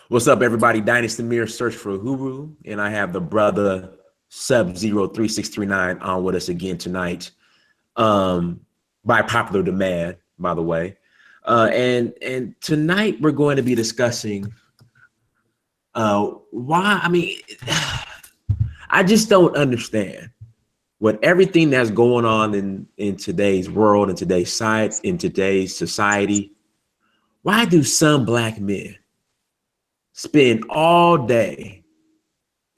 What's up, everybody? Dynasty Mirror Search for Huru, and I have the brother Subzero3639 on with us again tonight, by popular demand, by the way. And tonight we're going to be discussing why. I mean, I just don't understand what everything that's going on in today's world, in today's science, in today's society. Why do some black men spend all day,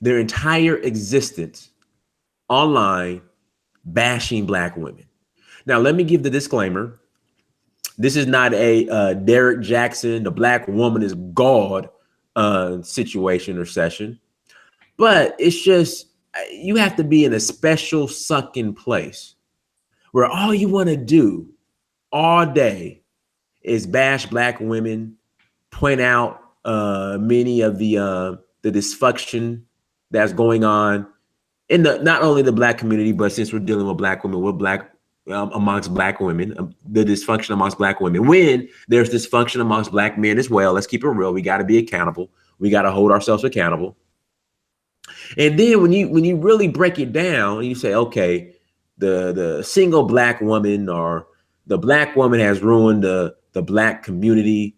their entire existence online bashing black women? Now, let me give the disclaimer. This is not a Derek Jackson, the black woman is God situation or session, but it's just, you have to be in a special sunken place where all you want to do all day is bash black women, point out many of the dysfunction that's going on in not only the black community, but since we're dealing with black women, amongst black women, the dysfunction amongst black women. When there's dysfunction amongst black men as well, let's keep it real. We got to be accountable. We got to hold ourselves accountable. And then when you really break it down, you say, okay, the single black woman or the black woman has ruined the black community.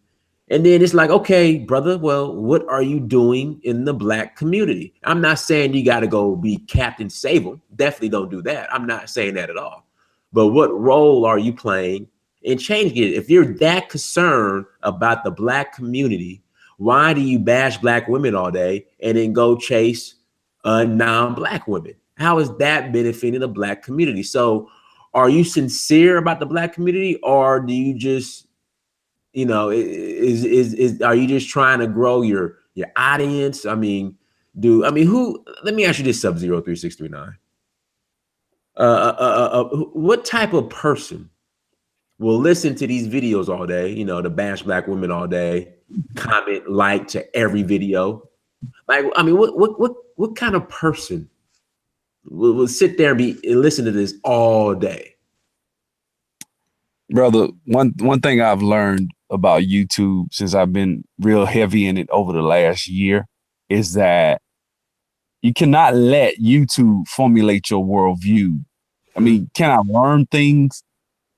And then it's like, okay, brother, well, what are you doing in the black community? I'm not saying you got to go be Captain Sable. Definitely don't do that. I'm not saying that at all. But what role are you playing in changing it? If you're that concerned about the black community, why do you bash black women all day and then go chase non-black women? How is that benefiting the black community? So are you sincere about the black community, or do you just, you know, are you just trying to grow your audience? I mean, let me ask you this, Subzero3639. What type of person will listen to these videos all day, you know, to bash black women all day, comment like to every video? Like, I mean, what kind of person will sit there and listen to this all day? Brother, one thing I've learned about YouTube since I've been real heavy in it over the last year is that you cannot let YouTube formulate your worldview. I mean, can I learn things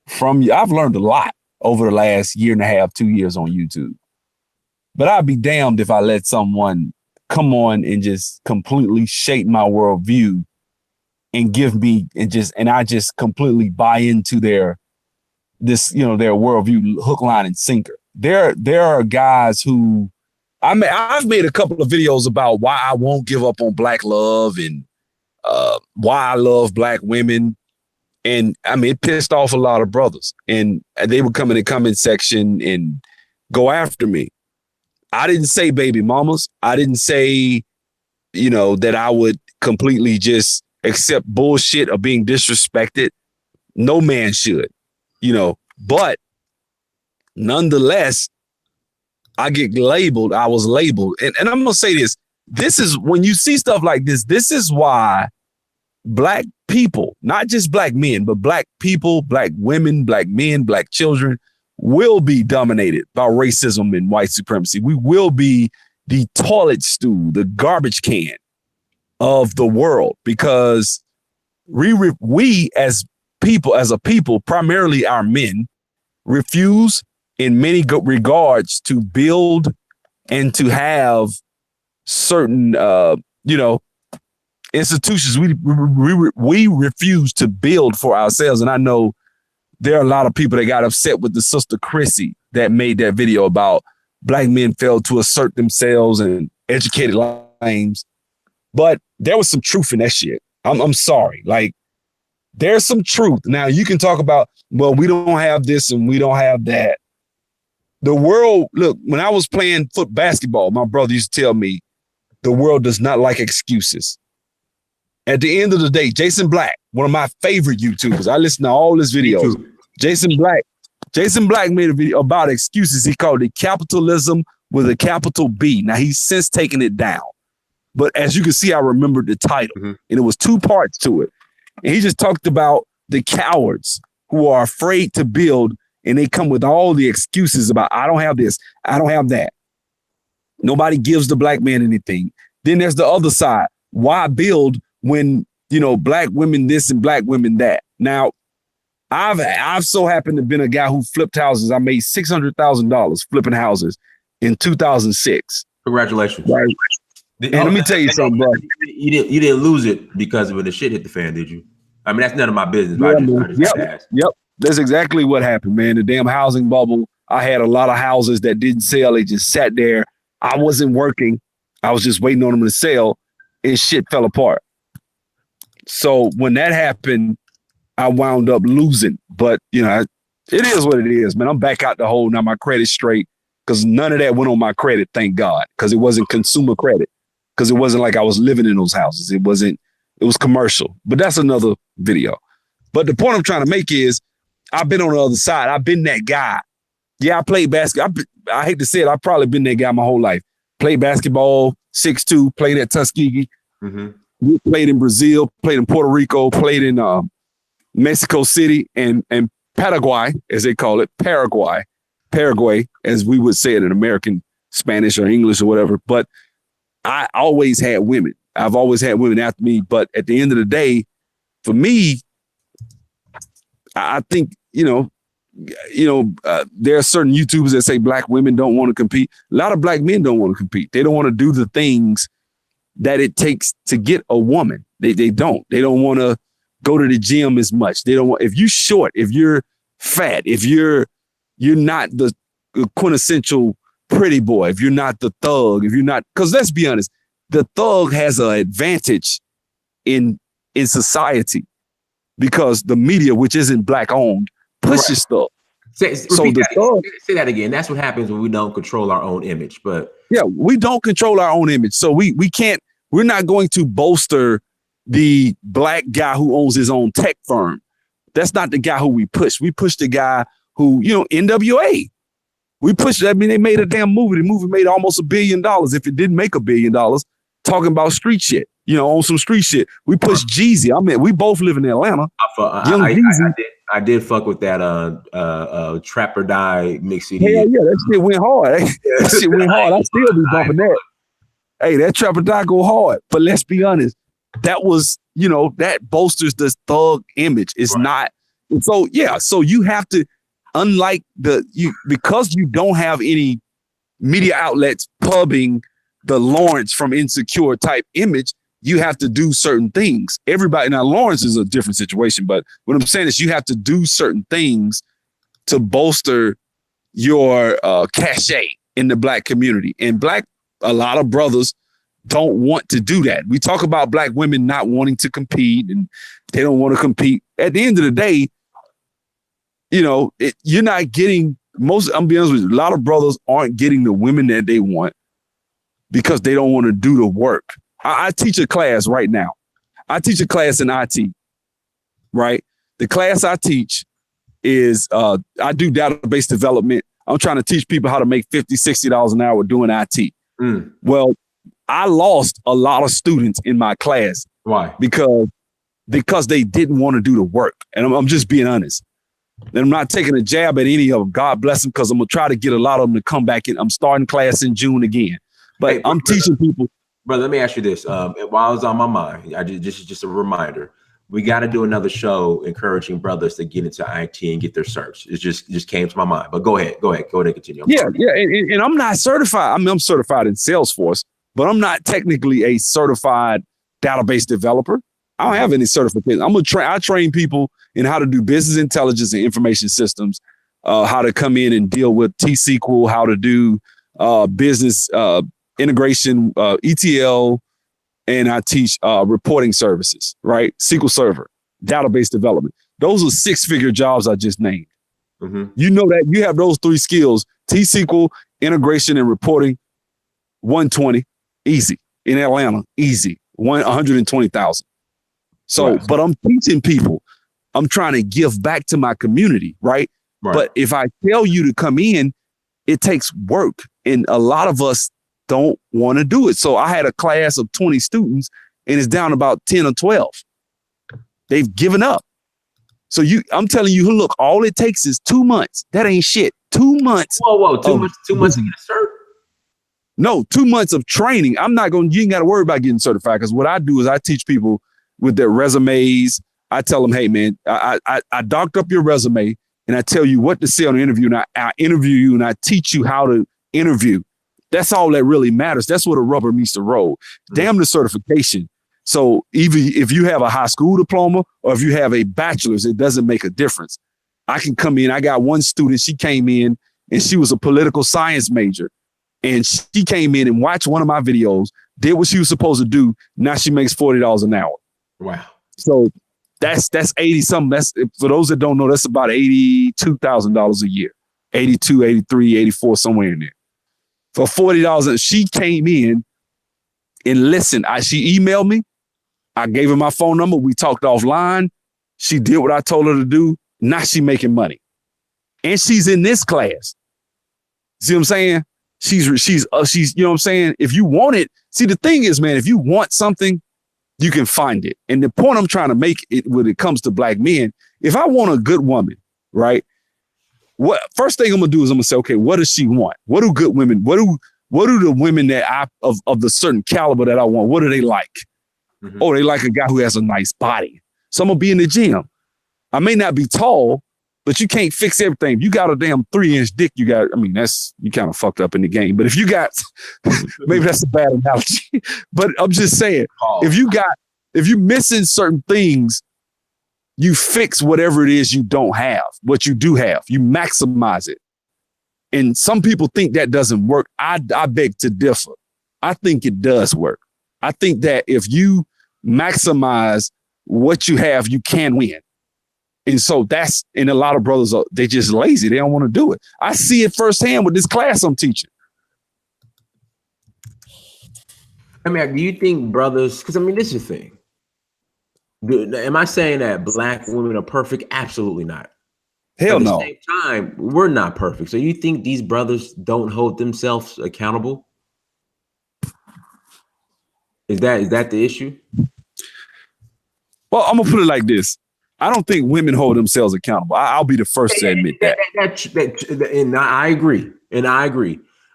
from you? I've learned a lot over the last year and a half, 2 years on YouTube. But I'd be damned if I let someone come on and just completely shape my worldview and give me and I just completely buy into their worldview, hook, line, and sinker. There are guys who I've made a couple of videos about why I won't give up on black love and why I love black women. And I mean, it pissed off a lot of brothers, and they would come in the comment section and go after me. I didn't say baby mamas. I didn't say, you know, that I would completely just accept bullshit or being disrespected. No man should, you know, but nonetheless, I get labeled. I was labeled. And I'm going to say this. This is when you see stuff like this is why black people, not just black men, but black people, black women, black men, black children will be dominated by racism and white supremacy. We will be the toilet stool, the garbage can of the world, because we as a people, primarily our men, refuse in many regards to build and to have certain, institutions. We refuse to build for ourselves. And I know there are a lot of people that got upset with the sister Chrissy that made that video about black men failed to assert themselves and educated lames. But there was some truth in that shit. I'm sorry. Like, there's some truth. Now you can talk about, well, we don't have this and we don't have that. The world, look, when I was playing basketball, my brother used to tell me the world does not like excuses. At the end of the day, Jason Black, one of my favorite YouTubers, I listen to all his videos. Jason Black made a video about excuses. He called it Capitalism with a capital B. Now he's since taken it down. But as you can see, I remembered the title, and it was 2 parts to it. And he just talked about the cowards who are afraid to build, and they come with all the excuses about, I don't have this, I don't have that. Nobody gives the black man anything. Then there's the other side. Why build when, black women this and black women that? Now, I've so happened to been a guy who flipped houses. I made $600,000 flipping houses in 2006. Congratulations. Right. And let me tell you something, bro. You didn't lose it because when the shit hit the fan, did you? I mean, that's none of my business. Yeah, yep. That's exactly what happened, man. The damn housing bubble. I had a lot of houses that didn't sell. They just sat there. I wasn't working. I was just waiting on them to sell, and shit fell apart. So when that happened, I wound up losing. But, it is what it is, man. I'm back out the hole now. My credit's straight because none of that went on my credit, thank God, because it wasn't consumer credit, because it wasn't like I was living in those houses. It was commercial. But that's another video. But the point I'm trying to make is I've been on the other side. I've been that guy. Yeah, I played basketball. I hate to say it. I've probably been that guy my whole life. Played basketball, 6'2", played at Tuskegee. Mm-hmm. We played in Brazil, played in Puerto Rico, played in Mexico City and Paraguay, as they call it, Paraguay, as we would say it in American Spanish or English or whatever. But I always had women. I've always had women after me. But at the end of the day, for me, I think, there are certain YouTubers that say black women don't want to compete. A lot of black men don't want to compete. They don't want to do the things that it takes to get a woman. They don't. They don't want to go to the gym as much. They don't want, if you're short, if you're fat, if you're not the quintessential pretty boy, if you're not the thug, if you're not, because let's be honest, the thug has an advantage in society because the media, which isn't black owned, pushes stuff. Say that again. That's what happens when we don't control our own image. But yeah, we don't control our own image. So we're not going to bolster the black guy who owns his own tech firm. That's not the guy who we push. We push the guy who, NWA. We pushed. I mean, they made a damn movie. The movie made almost $1 billion. If it didn't make $1 billion, talking about street shit, on some street shit. We pushed Jeezy. I mean, we both live in Atlanta. I did fuck with that Trap or Die mix CD. Hell yeah, that shit went hard. That shit went hard. I still be bumping that. Hey, that Trap or Die go hard. But let's be honest, that was, that bolsters the thug image. It's not. So yeah, so you have to, unlike because you don't have any media outlets pubbing the Lawrence from Insecure type image, you have to do certain things. Everybody, now Lawrence is a different situation, but what I'm saying is you have to do certain things to bolster your cachet in the black community. And a lot of brothers don't want to do that. We talk about black women not wanting to compete and they don't want to compete. At the end of the day, you're not getting I'm being honest with you, a lot of brothers aren't getting the women that they want because they don't want to do the work. I teach a class right now. I teach a class in IT, right? The class I teach is I do database development. I'm trying to teach people how to make $50, $60 an hour doing IT. Well, I lost a lot of students in my class. Why? Because they didn't want to do the work. And I'm just being honest. And I'm not taking a jab at any of them. God bless them, because I'm going to try to get a lot of them to come back in. I'm starting class in June again. But I'm teaching people. Brother, let me ask you this. While it's on my mind, just a reminder. We got to do another show encouraging brothers to get into IT and get their certs. It just came to my mind. But go ahead and continue. Yeah. And I'm not certified. I mean, I'm certified in Salesforce, but I'm not technically a certified database developer. I don't have any certification. I train people in how to do business intelligence and information systems, how to come in and deal with T-SQL, how to do business integration, ETL, and I teach reporting services, right? SQL Server, database development. Those are 6-figure jobs I just named. Mm-hmm. You know that you have those 3 skills: T-SQL, integration, and reporting. 120, easy. In Atlanta, easy. 120,000. So, right. But I'm teaching people. I'm trying to give back to my community, right? But if I tell you to come in, it takes work, and a lot of us don't want to do it. So I had a class of 20 students and it's down about 10 or 12. They've given up. So I'm telling you, look, all it takes is 2 months. That ain't shit. 2 months. Whoa. 2 months to get a cert? No, 2 months of training. You ain't got to worry about getting certified, because what I do is I teach people with their resumes. I tell them, hey, man, I docked up your resume and I tell you what to say on the interview, and I interview you and I teach you how to interview. That's all that really matters. That's where the rubber meets the road. Damn the certification. So even if you have a high school diploma or if you have a bachelor's, it doesn't make a difference. I can come in. I got one student, she came in and she was a political science major. And she came in and watched one of my videos, did what she was supposed to do. Now she makes $40 an hour. Wow. So that's 80 something. That's, for those that don't know, that's about $82,000 a year. 82, 83, 84, somewhere in there. For $40, she came in and listened. She emailed me. I gave her my phone number. We talked offline. She did what I told her to do. Now she making money. And she's in this class. See what I'm saying? She's, you know what I'm saying? If you want it, see, the thing is, man, if you want something, you can find it. And the point I'm trying to make it when it comes to black men, if I want a good woman, right? What first thing I'm gonna do is I'm gonna say, okay, what does she want? What do good women, what do the women that of the certain caliber that I want, what do they like? Mm-hmm. Oh, they like a guy who has a nice body. So I'm gonna be in the gym. I may not be tall, but you can't fix everything. If you got a damn 3-inch dick, you kind of fucked up in the game. But if you got, maybe that's a bad analogy, but I'm just saying, if you missing certain things, you fix whatever it is you don't have. What you do have, you maximize it. And some people think that doesn't work. I beg to differ. I think it does work. I think that if you maximize what you have, you can win. And so and a lot of brothers, they just lazy. They don't want to do it. I see it firsthand with this class I'm teaching. I mean, do you think brothers, because I mean, this is the thing. Am I saying that black women are perfect? Absolutely not. Hell no. At the same time, we're not perfect. So you think these brothers don't hold themselves accountable? Is that the issue? Well, I'm gonna put it like this. I don't think women hold themselves accountable. I'll be the first to admit that. And I agree.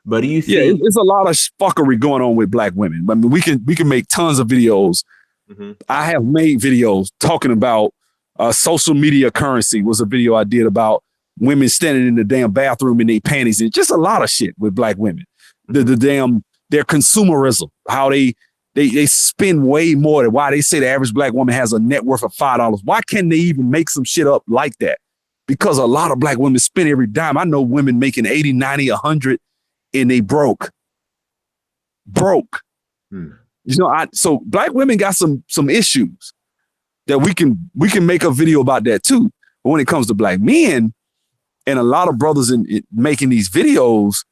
But do you think? Yeah, it's a lot of fuckery going on with black women. I mean, we can make tons of videos. Mm-hmm. I have made videos talking about social media currency. Was a video I did about women standing in the damn bathroom in their panties, and just a lot of shit with black women. Their consumerism, how they spend way more than why they say the average black woman has a net worth of $5. Why can't they even make some shit up like that? Because a lot of black women spend every dime. I know women making 80, 90, 100 and they broke. You know, so black women got some issues that we can make a video about that too. But when it comes to black men and a lot of brothers in making these videos,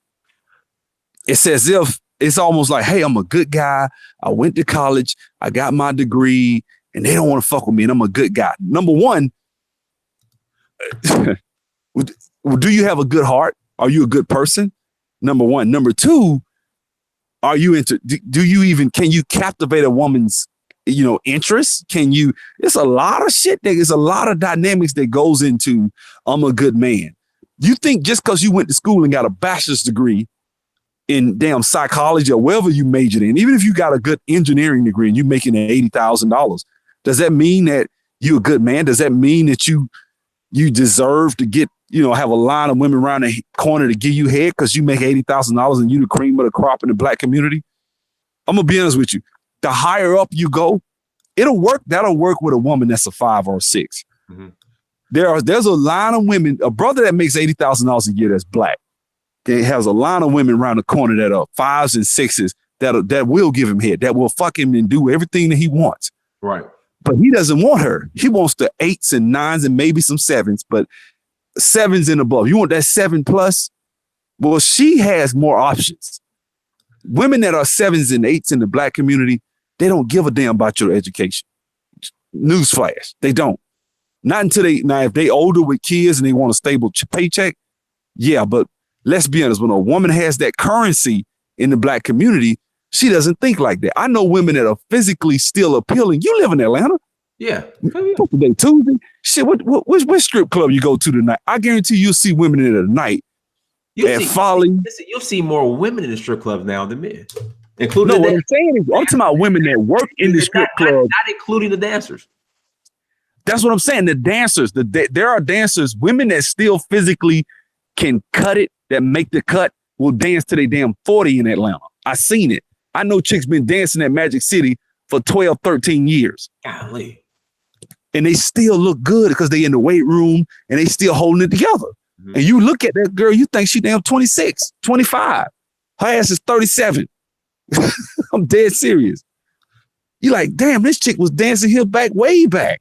it's as if it's almost like, hey, I'm a good guy. I went to college. I got my degree and they don't want to fuck with me and I'm a good guy. Number one, do you have a good heart? Are you a good person? Number one. Number two, are you can you captivate a woman's, interest? It's a lot of shit. There's a lot of dynamics that goes into, I'm a good man. You think just because you went to school and got a bachelor's degree in damn psychology or wherever you majored in, even if you got a good engineering degree and you're making $80,000, does that mean that you're a good man? Does that mean that you deserve to get, have a line of women around the corner to give you head because you make $80,000 and you the cream of the crop in the black community? I'm gonna be honest with you. The higher up you go, it'll work. That'll work with a woman that's a 5 or a 6. Mm-hmm. There's a line of women, a brother that makes $80,000 a year that's black. It has a line of women around the corner that are 5s and 6s that will give him head, that will fuck him and do everything that he wants. Right. But he doesn't want her. He wants the 8s and 9s and maybe some 7s, but 7s and above. You want that 7+? Well, she has more options. Women that are 7s and 8s in the black community, they don't give a damn about your education. Newsflash, they don't. Not until if they older with kids and they want a stable paycheck, yeah, but let's be honest, when a woman has that currency in the black community, she doesn't think like that. I know women that are physically still appealing. You live in Atlanta. Yeah. Today, Tuesday. Shit, what strip club you go to tonight? I guarantee you'll see women in the night You'll see more women in the strip clubs now than men, including no. What I'm saying is, I'm talking about women that work in the strip club, not including the dancers. That's what I'm saying. The dancers, there are dancers, women that still physically can cut it, that make the cut, will dance to their damn 40 in Atlanta. I seen it. I know chicks been dancing at Magic City for 12, 13 years. Golly. And they still look good because they in the weight room and they still holding it together. Mm-hmm. And you look at that girl, you think she damn 26, 25. Her ass is 37. I'm dead serious. You like, damn, this chick was dancing here way back.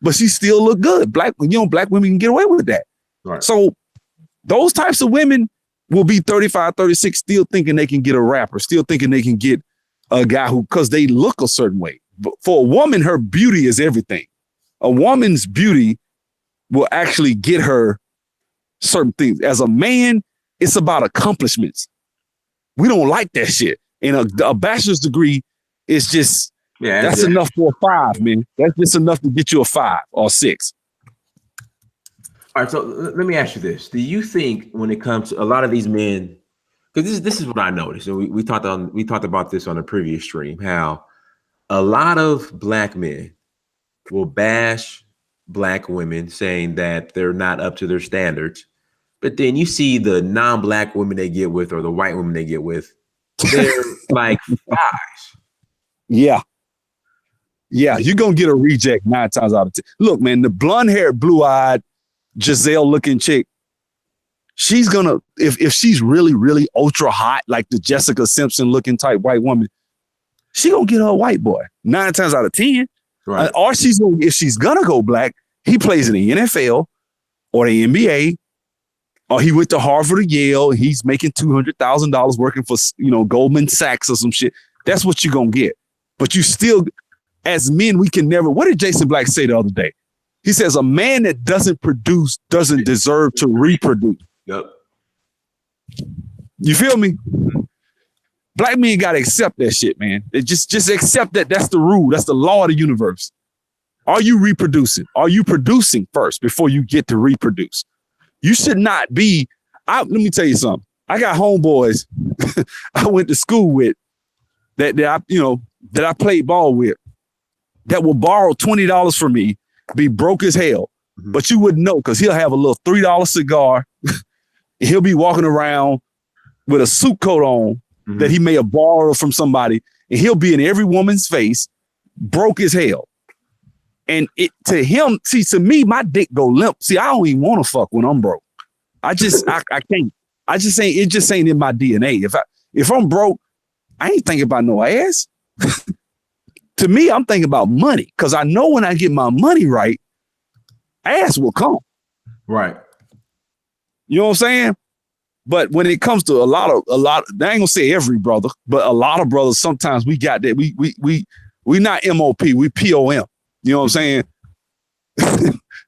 But she still look good. Black women can get away with that. Right. So those types of women will be 35, 36, still thinking they can get a rapper, still thinking they can get a guy because they look a certain way. But for a woman, her beauty is everything. A woman's beauty will actually get her certain things. As a man, it's about accomplishments. We don't like that shit. And a bachelor's degree is just, that's enough for a 5, man. That's just enough to get you a 5 or 6. All right, so let me ask you this. Do you think when it comes to a lot of these men, because this is what I noticed, and we talked about this on a previous stream, how a lot of black men will bash black women saying that they're not up to their standards. But then you see the non-black women they get with or the white women they get with, they're like 5s. Yeah. Yeah, you're going to get a reject 9 times out of 10. Look, man, the blonde-haired, blue-eyed, Giselle-looking chick, she's going to, if she's really, really ultra hot, like the Jessica Simpson-looking type white woman, she going to get her a white boy 9 times out of 10. Right. Or if she's going to go black, he plays in the NFL or the NBA, or he went to Harvard or Yale, and he's making $200,000 working for, Goldman Sachs or some shit. That's what you're going to get. But you still, as men, we can never, what did Jason Black say the other day? He says a man that doesn't produce doesn't deserve to reproduce. Yep. You feel me? Black men got to accept that shit, man. They just accept that that's the rule. That's the law of the universe. Are you reproducing? Are you producing first before you get to reproduce? You should not be. Let me tell you something. I got homeboys I went to school with that I played ball with that will borrow $20 from me, be broke as hell, but you wouldn't know because he'll have a little $3 cigar. He'll be walking around with a suit coat on that he may have borrowed from somebody, and he'll be in every woman's face, broke as hell. And to him, to me, my dick go limp. See, I don't even want to fuck when I'm broke. I can't. It just ain't in my DNA. If I'm broke, I ain't thinking about no ass. To me, I'm thinking about money because I know when I get my money right, ass will come. Right. You know what I'm saying? But when it comes to a lot, I ain't gonna say every brother, but a lot of brothers, sometimes we got that. We not MOP, we POM. You know what I'm saying?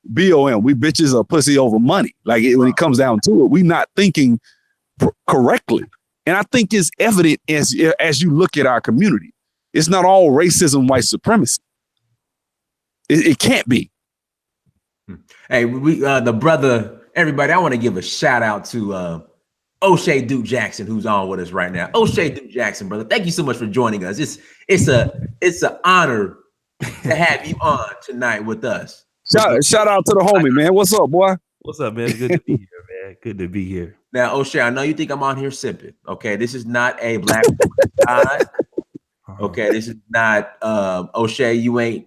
BOM. We bitches are pussy over money. Like when it comes down to it, we not thinking correctly. And I think it's evident as you look at our community. It's not all racism, white supremacy. It can't be. Hey, the brother, everybody, I want to give a shout out to Oshay Duke Jackson, who's on with us right now. Oshay Duke Jackson, brother, thank you so much for joining us. It's an honor to have you on tonight with us. Shout out to the homie, man. What's up, boy? What's up, man? Good to be here, man. Good to be here. Now, Oshay, I know you think I'm on here simping. Okay, this is not a black guy. Okay, this is not Oshay. You ain't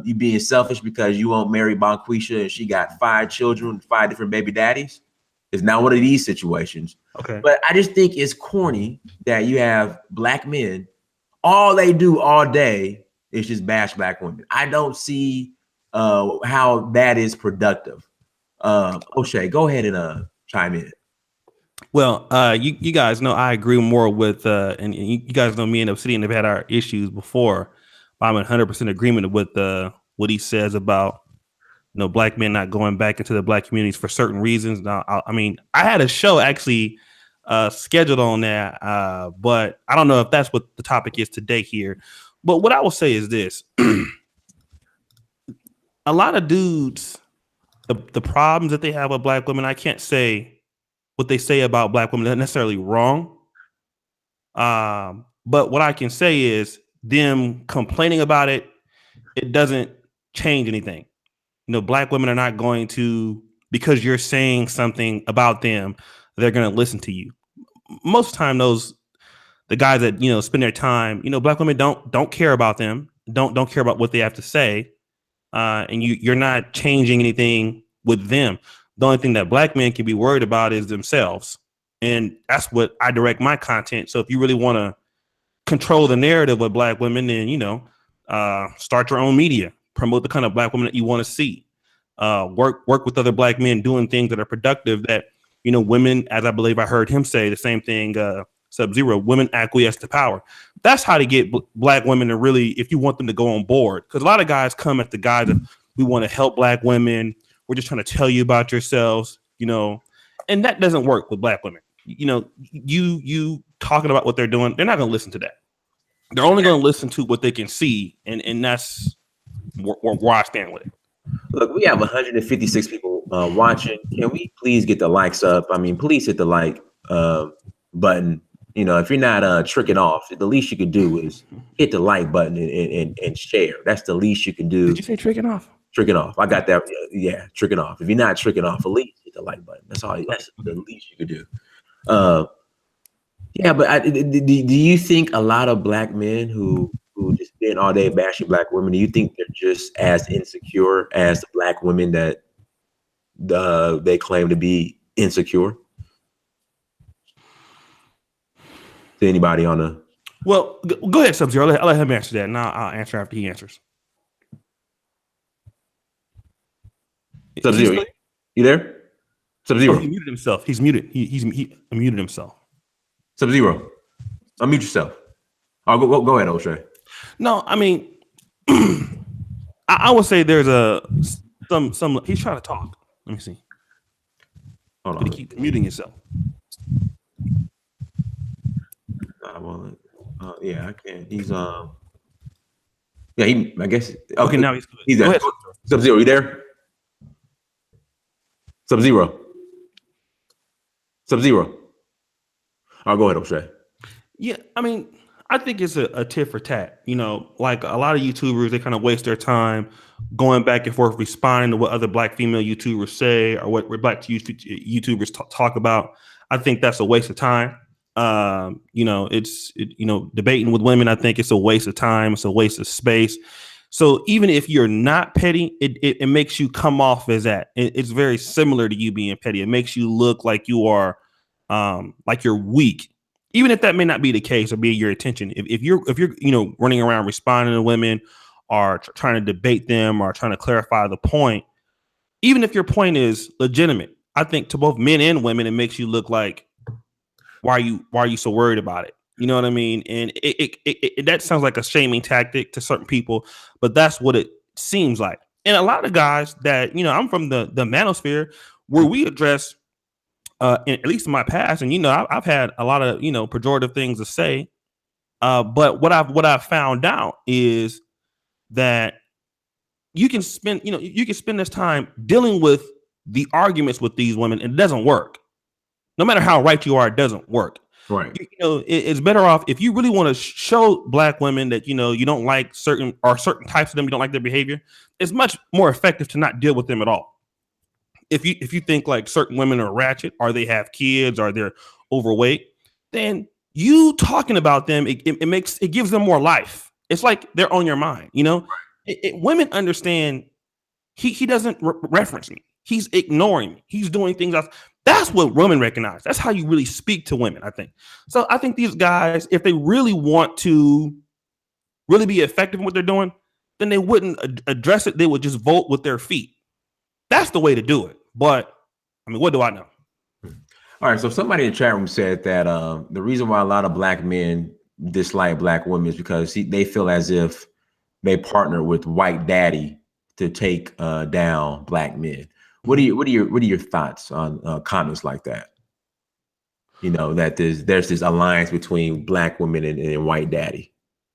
you being selfish because you won't marry Bonquisha and she got 5 children, 5 different baby daddies. It's not one of these situations. Okay, but I just think it's corny that you have black men. All they do all day is just bash black women. I don't see how that is productive. Oshay, go ahead and chime in. Well, you guys know I agree more with, and you guys know me and Obsidian have had our issues before. I'm in 100% agreement with what he says about black men not going back into the black communities for certain reasons. Now, I had a show actually scheduled on that, but I don't know if that's what the topic is today here. But what I will say is this: a lot of dudes, the problems that they have with black women, I can't say what they say about black women isn't necessarily wrong. But what I can say is them complaining about it, it doesn't change anything. You know, black women are not going to, because you're saying something about them, they're going to listen to you. Most of the time, the guys that, you know, spend their time, you know, black women don't care about them, don't care about what they have to say, and you're not changing anything with them. The only thing that black men can be worried about is themselves, and that's what I direct my content. So if you really want to control the narrative of black women, then, you know, start your own media, promote the kind of black women that you want to see, work with other black men doing things that are productive, that, you know, women, as I believe I heard him say the same thing, Subzero, women acquiesce to power. That's how to get black women to really, if you want them to go on board. Because a lot of guys come at the guise of, we want to help black women, we're just trying to tell you about yourselves, you know, and that doesn't work with black women. You know, you talking about what they're doing, they're not going to listen to that. They're only going to listen to what they can see, and that's where I stand with it. Look, we have 156 people watching. Can we please get the likes up? I mean, please hit the like button. You know, if you're not tricking off, the least you can do is hit the like button and share. That's the least you can do. Did you say tricking off? Tricking off. I got that. Yeah, tricking off. If you're not tricking off, at least hit the like button. That's all. That's the least you can do. Yeah, but do you think a lot of black men who just spend all day bashing black women, do you think they're just as insecure as the black women that they claim to be insecure? To anybody on the... Well, go ahead, Subzero. I'll let him answer that, and I'll answer after he answers. Subzero, you there? Subzero. Oh, he muted himself. He's muted. He muted himself. Subzero, unmute yourself. Oh, go ahead, Oshay. No, I mean, I would say there's some. He's trying to talk. Let me see. Hold on. Keep muting yourself. Yeah, I can. He's yeah. I guess. Okay, now he's good. He's there. Subzero, you there? Subzero. I'll go ahead, Oshay. Yeah, I mean, I think it's a tit for tat. You know, like a lot of YouTubers, they kind of waste their time going back and forth, responding to what other black female YouTubers say or what black YouTubers talk about. I think that's a waste of time. You know, debating with women, I think it's a waste of time. It's a waste of space. So even if you're not petty, it makes you come off as that. It's very similar to you being petty. It makes you look like you are, like you're weak, even if that may not be the case or be your intention. If you're you know, running around responding to women or trying to debate them or trying to clarify the point, even if your point is legitimate, I think to both men and women, it makes you look like, why are you so worried about it? You know what I mean? And it that sounds like a shaming tactic to certain people, but that's what it seems like. And a lot of guys that, you know, I'm from the manosphere where we address, at least in my past, and, you know, I've had a lot of, you know, pejorative things to say. But what I've found out is that you can spend this time dealing with the arguments with these women, and it doesn't work. No matter how right you are, it doesn't work. Right. You know, it's better off if you really want to show black women that, you know, you don't like certain types of them, you don't like their behavior. It's much more effective to not deal with them at all. If you think like certain women are ratchet, or they have kids, or they're overweight, then you talking about them, it gives them more life. It's like they're on your mind. You know, women understand. He doesn't reference me. He's ignoring me. He's doing things else. That's what women recognize. That's how you really speak to women, I think. So I think these guys, if they really want to really be effective in what they're doing, then they wouldn't address it. They would just vote with their feet. That's the way to do it. But I mean, what do I know? All right. So somebody in the chat room said that the reason why a lot of black men dislike black women is because they feel as if they partner with white daddy to take down black men. What are your thoughts on comments like that? You know, that there's this alliance between black women and white daddy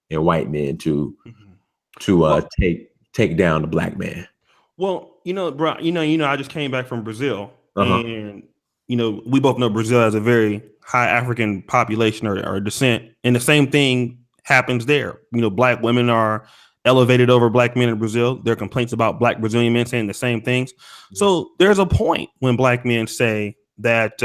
and white men to take down the black man. Well, you know, bro, you know, I just came back from Brazil, and we both know Brazil has a very high African population or descent, and the same thing happens there. Black women are elevated over black men in Brazil. There are complaints about black Brazilian men saying the same things. So there's a point when black men say that,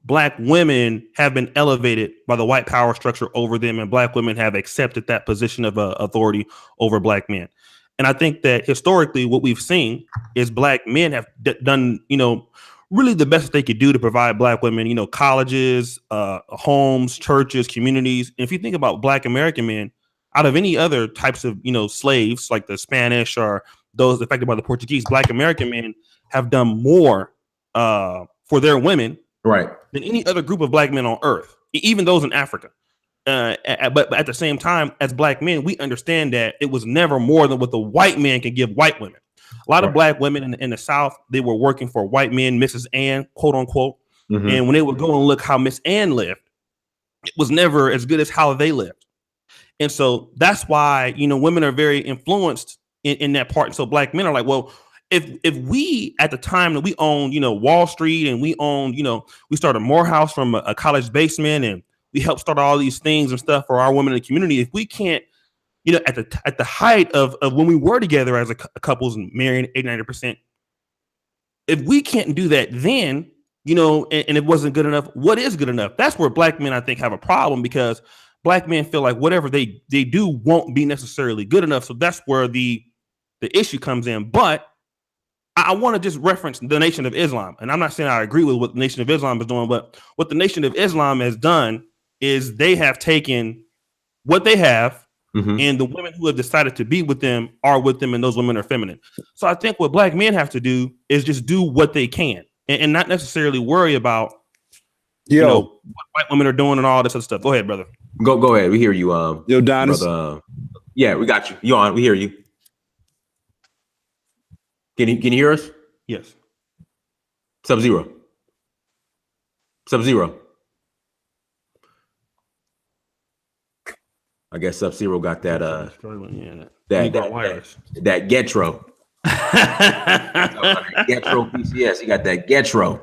black women have been elevated by the white power structure over them, and black women have accepted that position of authority over black men. And I think that historically what we've seen is black men have done, really the best they could do to provide black women, colleges, homes, churches, communities. And if you think about black American men, out of any other types of, slaves like the Spanish or those affected by the Portuguese, black American men have done more for their women than any other group of black men on earth, even those in Africa. But at the same time, as black men, we understand that it was never more than what the white man can give white women. A lot of black women in the South, they were working for white men, Mrs. Ann, quote unquote. Mm-hmm. And when they would go and look how Miss Ann lived, it was never as good as how they lived. And so that's why, women are very influenced in that part. And so black men are like, well, if we at the time that we owned, Wall Street, and we owned, we started Morehouse from a college basement, and we helped start all these things and stuff for our women in the community. If we can't, at the height of when we were together as a couples and married 89%, if we can't do that then, and it wasn't good enough, what is good enough? That's where black men, I think, have a problem, because black men feel like whatever they do won't be necessarily good enough. So that's where the issue comes in. But I want to just reference the Nation of Islam. And I'm not saying I agree with what the Nation of Islam is doing, but what the Nation of Islam has done is they have taken what they have, and the women who have decided to be with them are with them, and those women are feminine. So I think what black men have to do is just do what they can, and not necessarily worry about what white women are doing and all this other stuff. Go ahead, brother. Go ahead. We hear you. Yo, Donis. Yeah, we got you. You on? We hear you. Can you hear us? Yes. Subzero. I guess Subzero got that that Getro. Getro PCS. He got that Getro.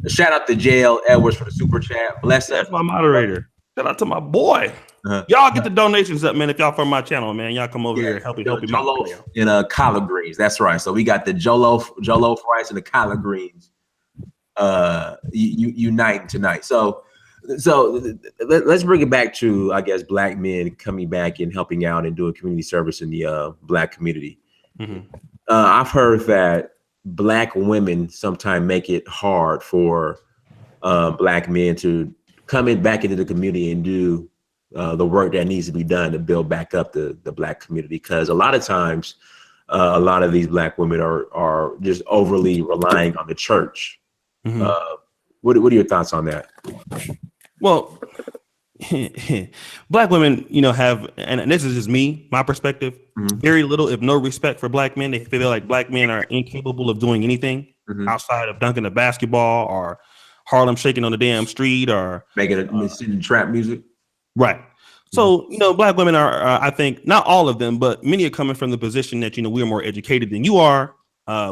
Shout out to JL Edwards for the super chat. Bless That's my moderator. Shout out to my boy. Y'all get the donations up, man. If y'all from my channel, man, y'all come over here, help me Jolo and collard greens. That's right. So we got the Jolo fries and the collard greens uniting tonight. So let's bring it back to, I guess, black men coming back and helping out and doing community service in the black community. I've heard that black women sometimes make it hard for black men to come back into the community and do the work that needs to be done to build back up the black community. Because a lot of times, a lot of these black women are just overly relying on the church. What are your thoughts on that? Well, black women, have, and this is just my perspective, very little, if no respect for black men. They feel like black men are incapable of doing anything outside of dunking a basketball or Harlem shaking on the damn street or making trap music. Right. So, black women are, I think, not all of them, but many are coming from the position that, we are more educated than you are.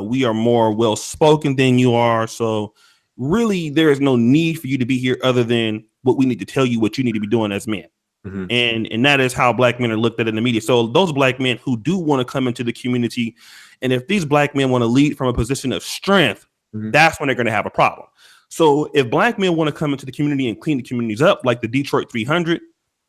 We are more well-spoken than you are. So really, there is no need for you to be here other than what we need to tell you what you need to be doing as men. And that is how black men are looked at in the media. So those black men who do want to come into the community, and if these black men want to lead from a position of strength, that's when they're going to have a problem. So if black men want to come into the community and clean the communities up, like the Detroit 300,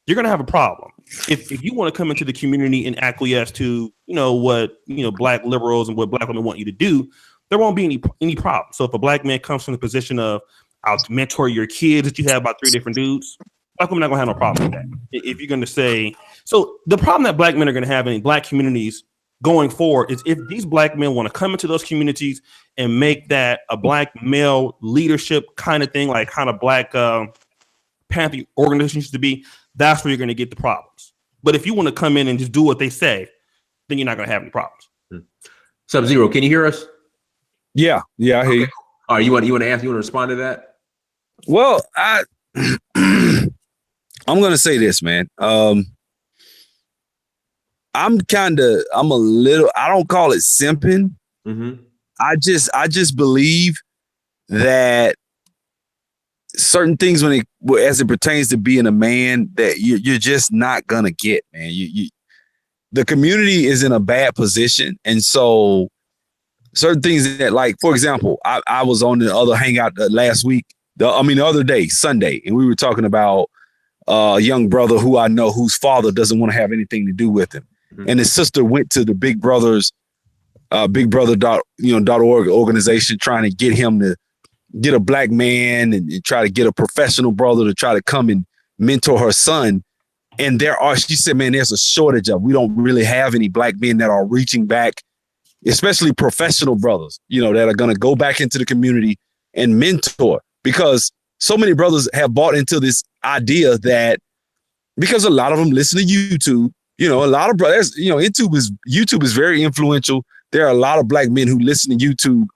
you're going to have a problem. If you want to come into the community and acquiesce to, what, black liberals and what black women want you to do, there won't be any problem. So if a black man comes from the position of, I'll mentor your kids that you have about 3 different dudes, black women are not going to have no problem with that. If you're going to say, so the problem that black men are going to have in black communities going forward is if these black men want to come into those communities and make that a black male leadership kind of thing, like kind of black Panther organization used to be, that's where you're going to get the problems. But if you want to come in and just do what they say, then you're not going to have any problems. Subzero, can you hear us? Yeah, I hear you. All right, you want to answer? You want to respond to that? Well, I'm gonna say this, man. I'm a little, I don't call it simping. I just believe that certain things as it pertains to being a man that you're just not gonna get, man. The community is in a bad position, and so certain things that, like, for example, I was on the other hangout last week, the other day, Sunday, and we were talking about a young brother who I know whose father doesn't want to have anything to do with him. Mm-hmm. And his sister went to the Big Brother's bigbrother.org organization trying to get him to get a black man and try to get a professional brother to try to come and mentor her son. And she said, man, there's a shortage of, we don't really have any black men that are reaching back, especially professional brothers, that are going to go back into the community and mentor, because so many brothers have bought into this idea that, because a lot of them listen to YouTube, a lot of brothers, YouTube is very influential. There are a lot of black men who listen to YouTube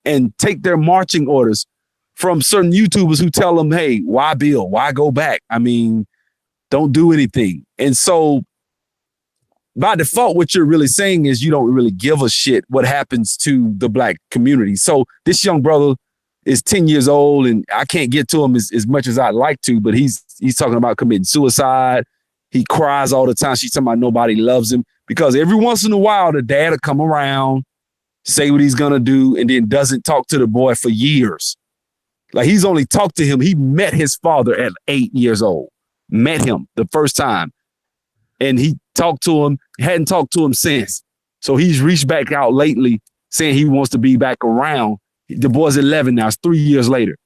and take their marching orders from certain YouTubers who tell them, hey, why build? Why go back? I mean, don't do anything. And so by default, what you're really saying is you don't really give a shit what happens to the black community. So this young brother is 10 years old, and I can't get to him as much as I'd like to, but he's talking about committing suicide. He cries all the time. She's talking about nobody loves him, because every once in a while, the dad will come around, say what he's going to do, and then doesn't talk to the boy for years. Like, he's only talked to him. He met his father at 8 years old, met him the first time. And he talked to him, hadn't talked to him since. So he's reached back out lately saying he wants to be back around. The boy's 11 now. It's 3 years later.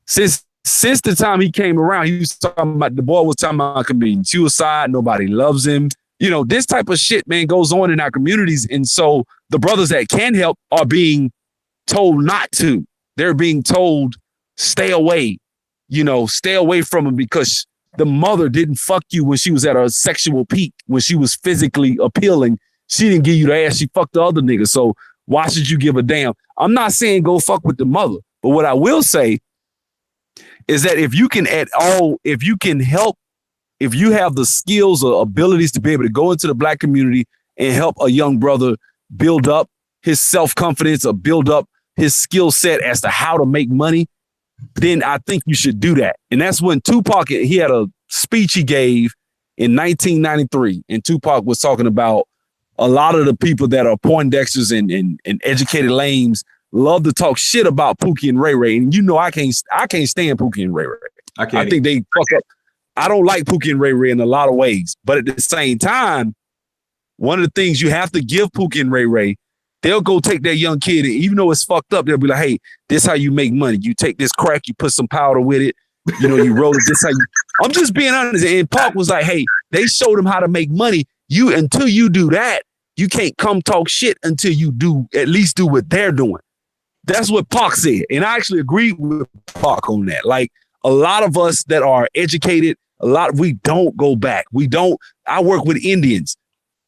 Since the time he came around, the boy was talking about committing suicide. Nobody loves him. This type of shit, man, goes on in our communities. And so the brothers that can help are being told not to. They're being told, stay away, stay away from him, because the mother didn't fuck you when she was at her sexual peak, when she was physically appealing. She didn't give you the ass. She fucked the other nigga. So why should you give a damn? I'm not saying go fuck with the mother, but what I will say is that if you can help, if you have the skills or abilities to be able to go into the black community and help a young brother build up his self-confidence or build up his skill set as to how to make money, then I think you should do that. And that's when Tupac, he had a speech he gave in 1993. And Tupac was talking about a lot of the people that are Poindexters and educated lames love to talk shit about Pookie and Ray Ray. And I can't stand Pookie and Ray Ray. I think they fuck up. I don't like Pookie and Ray Ray in a lot of ways. But at the same time, one of the things you have to give Pookie and Ray Ray, they'll go take that young kid, and even though it's fucked up, they'll be like, hey, this how you make money. You take this crack, you put some powder with it, you roll it, this how you. I'm just being honest. And Pac was like, hey, they showed him how to make money. Until you do that, you can't come talk shit until you at least do what they're doing. That's what Pac said. And I actually agree with Pac on that. Like, a lot of us that are educated, we don't go back. I work with Indians.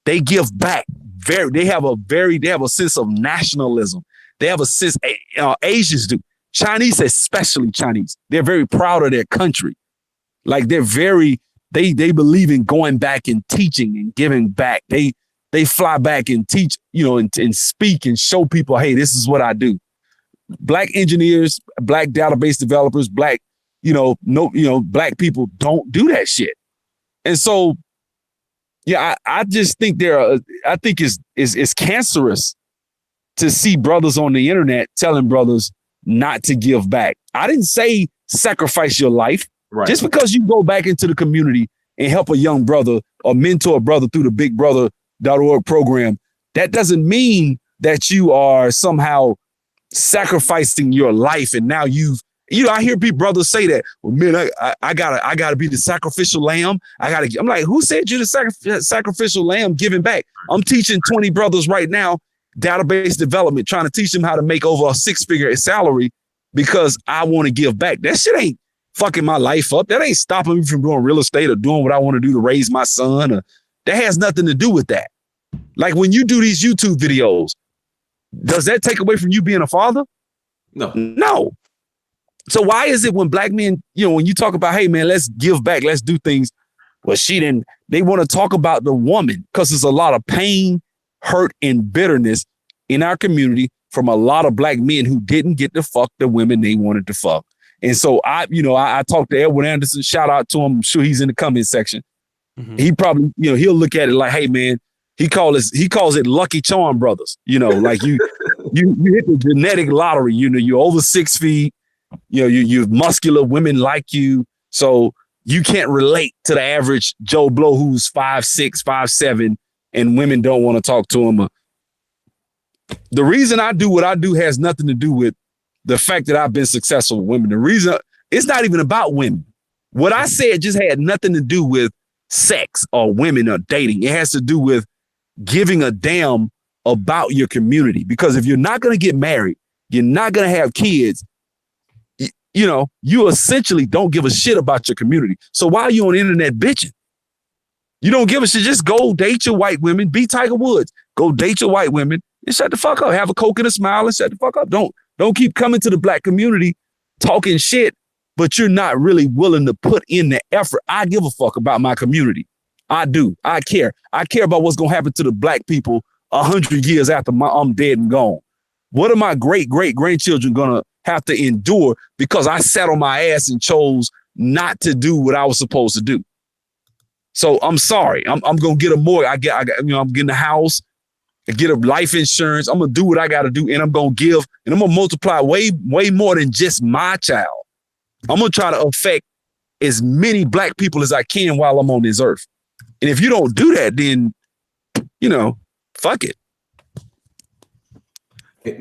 They give back. They have a sense of nationalism. They have a sense, Asians do. Chinese, especially Chinese, they're very proud of their country. Like, they believe in going back and teaching and giving back. They fly back and teach, and speak and show people, hey, this is what I do. Black engineers, black database developers, black black people don't do that shit. And so, yeah, I just think I think it's cancerous to see brothers on the internet telling brothers not to give back. I didn't say sacrifice your life. Right. Just because you go back into the community and help a young brother or mentor a brother through the bigbrother.org program, that doesn't mean that you are somehow sacrificing your life. And now I hear brothers say that, well, man, I gotta be the sacrificial lamb. I'm like, who said you're the sacrificial lamb giving back? I'm teaching 20 brothers right now, database development, trying to teach them how to make over a 6-figure salary because I want to give back. That shit ain't fucking my life up. That ain't stopping me from doing real estate or doing what I want to do to raise my son. That has nothing to do with that. Like, when you do these YouTube videos, does that take away from you being a father? No. So why is it when black men, when you talk about, hey, man, let's give back, let's do things, well, they want to talk about the woman because there's a lot of pain, hurt, and bitterness in our community from a lot of black men who didn't get to fuck the women they wanted to fuck. And so I talked to Edward Anderson, shout out to him. I'm sure he's in the comment section. Mm-hmm. He probably, he'll look at it like, hey man, he calls it Lucky Charm Brothers. Like you hit the genetic lottery, you're over 6 feet, you're muscular, women like you. So you can't relate to the average Joe Blow who's 5'6", 5'7", and women don't want to talk to him. The reason I do what I do has nothing to do with the fact that I've been successful with women. The reason, it's not even about women. What I said just had nothing to do with sex or women or dating. It has to do with giving a damn about your community. Because if you're not going to get married, you're not going to have kids, you essentially don't give a shit about your community. So why are you on the internet bitching? You don't give a shit. Just go date your white women. Be Tiger Woods. Go date your white women and shut the fuck up. Have a Coke and a smile and shut the fuck up. Don't keep coming to the black community talking shit, but you're not really willing to put in the effort. I give a fuck about my community. I do. I care. I care about what's going to happen to the black people 100 years after I'm dead and gone. What are my great-great-grandchildren going to have to endure because I sat on my ass and chose not to do what I was supposed to do? So I'm sorry. I'm going to get a mortgage. I'm getting a house. I get a life insurance. I'm going to do what I got to do, and I'm going to give, and I'm going to multiply way more than just my child. I'm going to try to affect as many black people as I can while I'm on this earth. And if you don't do that, then, fuck it.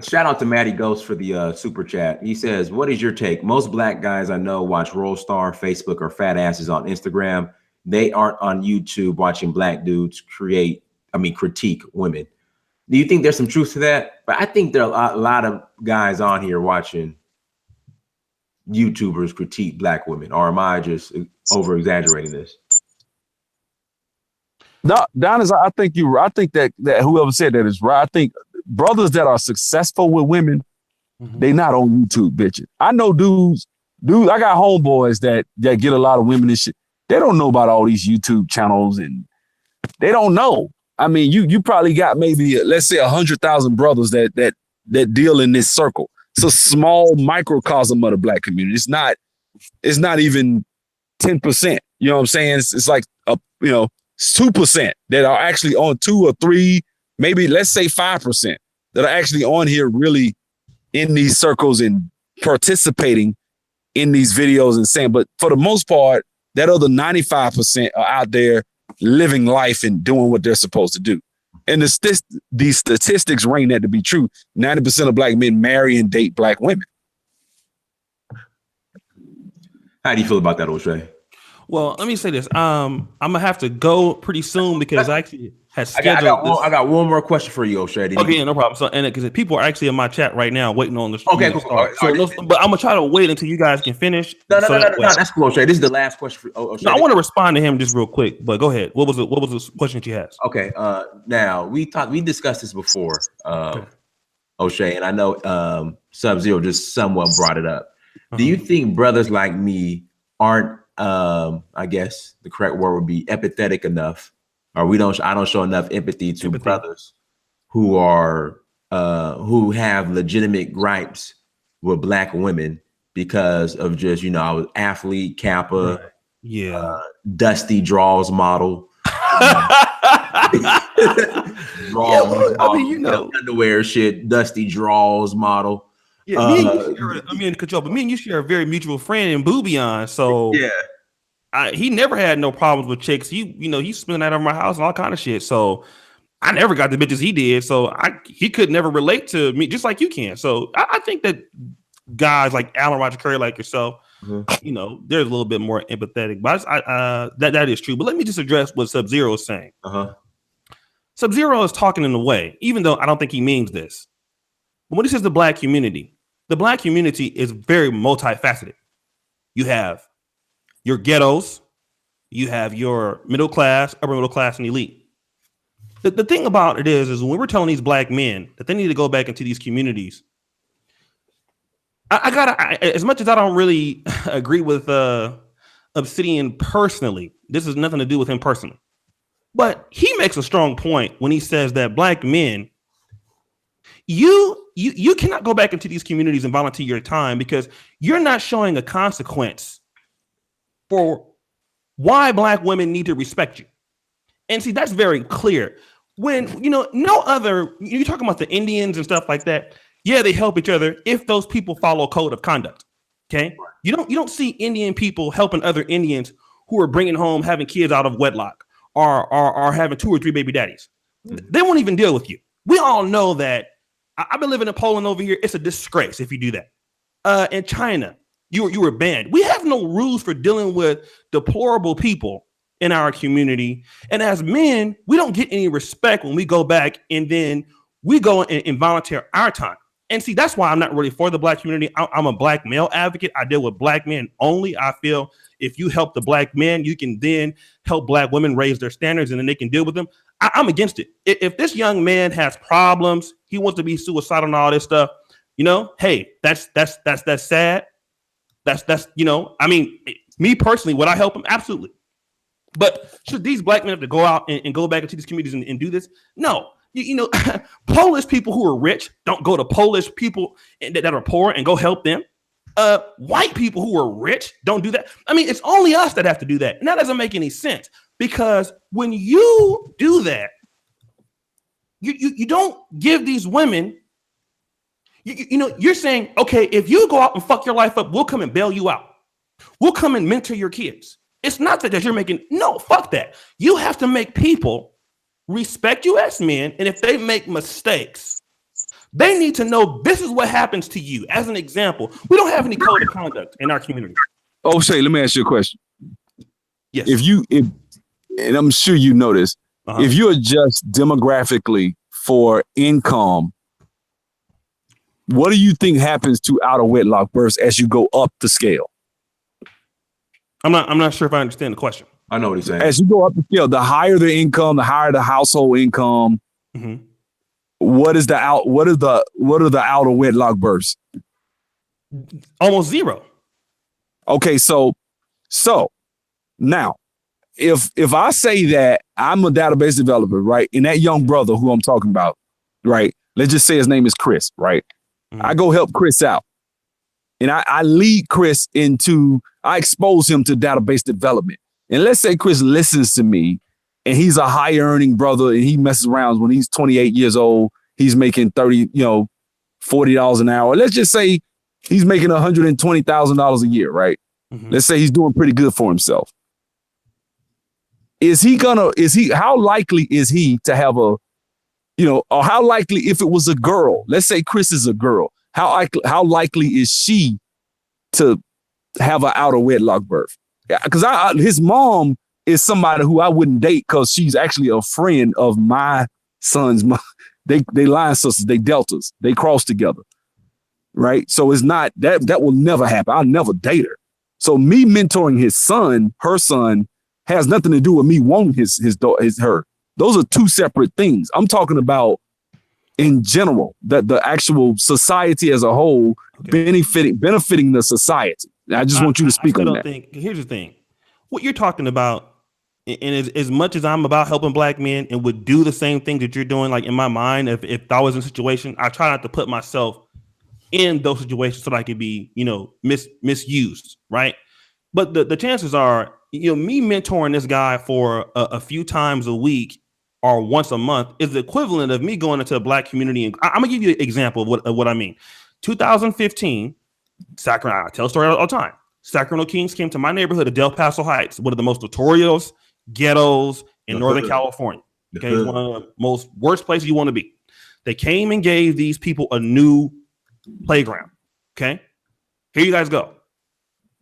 Shout out to Matty Ghost for the super chat. He says, what is your take? Most black guys I know watch Roll Star, Facebook, or fat asses on Instagram. They aren't on YouTube watching black dudes critique women. Do you think there's some truth to that? But I think there are a lot of guys on here watching YouTubers critique black women. Or am I just over exaggerating this? No, Donis, I think that whoever said that is right. I think brothers that are successful with women, they not on YouTube bitching. I know dudes, I got homeboys that get a lot of women and shit. They don't know about all these YouTube channels and they don't know. I mean, you probably got maybe, let's say 100,000 brothers that deal in this circle. It's a small microcosm of the black community. It's not even 10%. You know what I'm saying? It's like 2% that are actually on 2 or 3, maybe let's say 5% that are actually on here really in these circles and participating in these videos and saying, but for the most part, that other 95% are out there living life and doing what they're supposed to do. And these statistics ring that to be true. 90% of black men marry and date black women. How do you feel about that, Oshay? Well, let me say this. I'm gonna have to go pretty soon because I actually had scheduled. I got one more question for you, Oshay. Okay, no problem. So, and because people are actually in my chat right now waiting on the. Okay, cool. But I'm gonna try to wait until you guys can finish. No, that's cool, Oshay. This is the last question for Oshay. No, I want to respond to him just real quick. But go ahead. What was the question that you asked? Okay. Now we discussed this before, Oshay, and I know Subzero just somewhat brought it up. Do you think brothers like me aren't? I guess the correct word would be empathetic enough, or I don't show enough empathy to brothers who have legitimate gripes with black women because of just, I was athlete, Kappa, right. Dusty Draws model. Underwear shit, Dusty Draws model. Yeah, me and you share a very mutual friend in Boobion. So yeah, he never had no problems with chicks. He's spending that over my house and all kind of shit. So I never got the bitches he did. So he could never relate to me just like you can. So I think that guys like Alan Roger Curry, like yourself, there's a little bit more empathetic. But that is true. But let me just address what Subzero is saying. Subzero is talking in a way, even though I don't think he means this. But when he says the black community is very multifaceted. You have your ghettos, you have your middle class, upper middle class, and elite. The thing about it is when we're telling these black men that they need to go back into these communities, I gotta, as much as I don't really agree with Obsidian personally, this has nothing to do with him personally, but he makes a strong point when he says that black men, you you cannot go back into these communities and volunteer your time because you're not showing a consequence for why Black women need to respect you. And see, that's very clear. When, you know, no other, you're talking about the Indians and stuff like that. Yeah, they help each other if those people follow code of conduct. Okay. You don't see Indian people helping other Indians who are bringing home, having kids out of wedlock or having 2 or 3 baby daddies. They won't even deal with you. We all know that. I've been living in Poland over here. It's a disgrace if you do that. In China, you were banned. We have no rules for dealing with deplorable people in our community. And as men, we don't get any respect when we go back and then we go and volunteer our time. And see, that's why I'm not really for the Black community. I'm a Black male advocate. I deal with Black men only. I feel if you help the Black men, you can then help Black women raise their standards and then they can deal with them. I'm against it. If this young man has problems, he wants to be suicidal and all this stuff, you know, hey, that's sad. That's, you know, I mean, me personally, would I help him? Absolutely. But should these Black men have to go out and go back into these communities and do this? No. You know, Polish people who are rich don't go to Polish people that are poor and go help them. White people who are rich don't do that. I mean, it's only us that have to do that. And that doesn't make any sense because when you do that, you don't give these women, you know, you're saying, okay, if you go out and fuck your life up, we'll come and bail you out. We'll come and mentor your kids. It's not that you're making, no, fuck that. You have to make people respect you as men, and if they make mistakes, they need to know this is what happens to you. As an example, we don't have any code of conduct in our community. Oshay, let me ask you a question. Yes. If and I'm sure you know this, if you adjust demographically for income, what do you think happens to out of wedlock births as you go up the scale? I'm not sure if I understand the question. I know what he's saying. As you go up the scale, the higher the income, the higher the household income. Mm-hmm. What are the out of wedlock births? Almost zero. Okay, so now, if I say that I'm a database developer, right, and that young brother who I'm talking about, right, let's just say his name is Chris, right? Mm-hmm. I go help Chris out, and I lead Chris I expose him to database development. And let's say Chris listens to me and he's a high earning brother and he messes around when he's 28 years old, he's making $40 an hour. Let's just say he's making $120,000 a year, right? Mm-hmm. Let's say he's doing pretty good for himself. How likely is he to have or how likely if it was a girl, let's say Chris is a girl, how likely is she to have an out of wedlock birth? Because his mom is somebody who I wouldn't date because she's actually a friend of my son's mom. They line sisters, they deltas, they cross together, right? So it's not that will never happen. I'll never date her. So me mentoring her son has nothing to do with me wanting her. Those are two separate things. I'm talking about in general, that the actual society as a whole benefiting the society. I just want you to speak on that. Here's the thing. What you're talking about, and as much as I'm about helping Black men and would do the same thing that you're doing, like in my mind, if I was in a situation, I try not to put myself in those situations so that I could be, misused, right? But the chances are, me mentoring this guy for a few times a week or once a month is the equivalent of me going into a Black community. And I'm gonna give you an example of what I mean. 2015, Sacramento, I tell a story all the time. Sacramento Kings came to my neighborhood of Del Paso Heights, one of the most notorious ghettos in Northern California. Okay, it's one of the most worst places you want to be. They came and gave these people a new playground. Okay, here you guys go.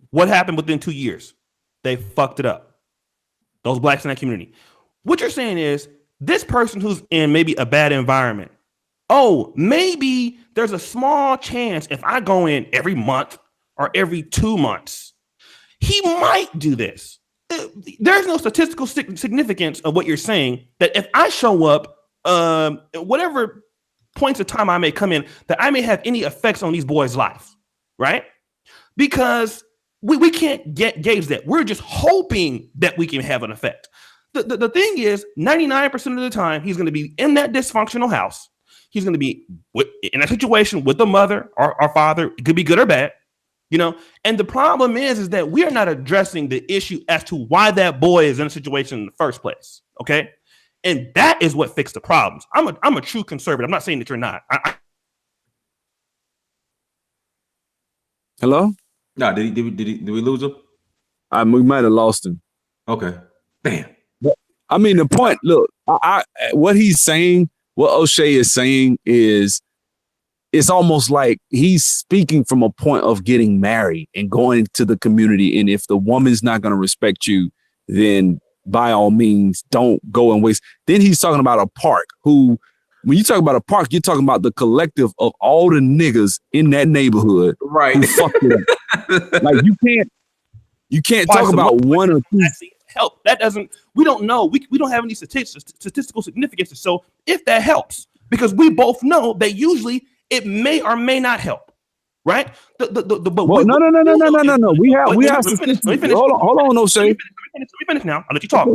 What happened within 2 years? They fucked it up. Those Blacks in that community. What you're saying is this person who's in maybe a bad environment, maybe there's a small chance if I go in every month or every 2 months, he might do this. There's no statistical significance of what you're saying that if I show up, whatever points of time I may come in, that I may have any effects on these boys' lives, right? Because we can't gauge that. We're just hoping that we can have an effect. The thing is, 99% of the time, he's going to be in that dysfunctional house. He's going to be in a situation with the mother or father. It could be good or bad, you know. And the problem is that we are not addressing the issue as to why that boy is in a situation in the first place. Okay, and that is what fixed the problems. I'm a true conservative. I'm not saying that you're not. Hello? No, did we lose him? We might have lost him. Okay. Damn. I mean, the point, look, what he's saying, what Oshay is saying is, it's almost like he's speaking from a point of getting married and going to the community. And if the woman's not going to respect you, then by all means, don't go and waste. Then he's talking about a park when you talk about a park, you're talking about the collective of all the niggas in that neighborhood. Right. Who fucked it up. Like you can't talk about one or two. Help. That doesn't, we don't know. We don't have any statistical significance. So if that helps, because we both know that usually it may or may not help, right? No. We have statistics. Hold on, Oshay. Let me finish now. I'll let you talk.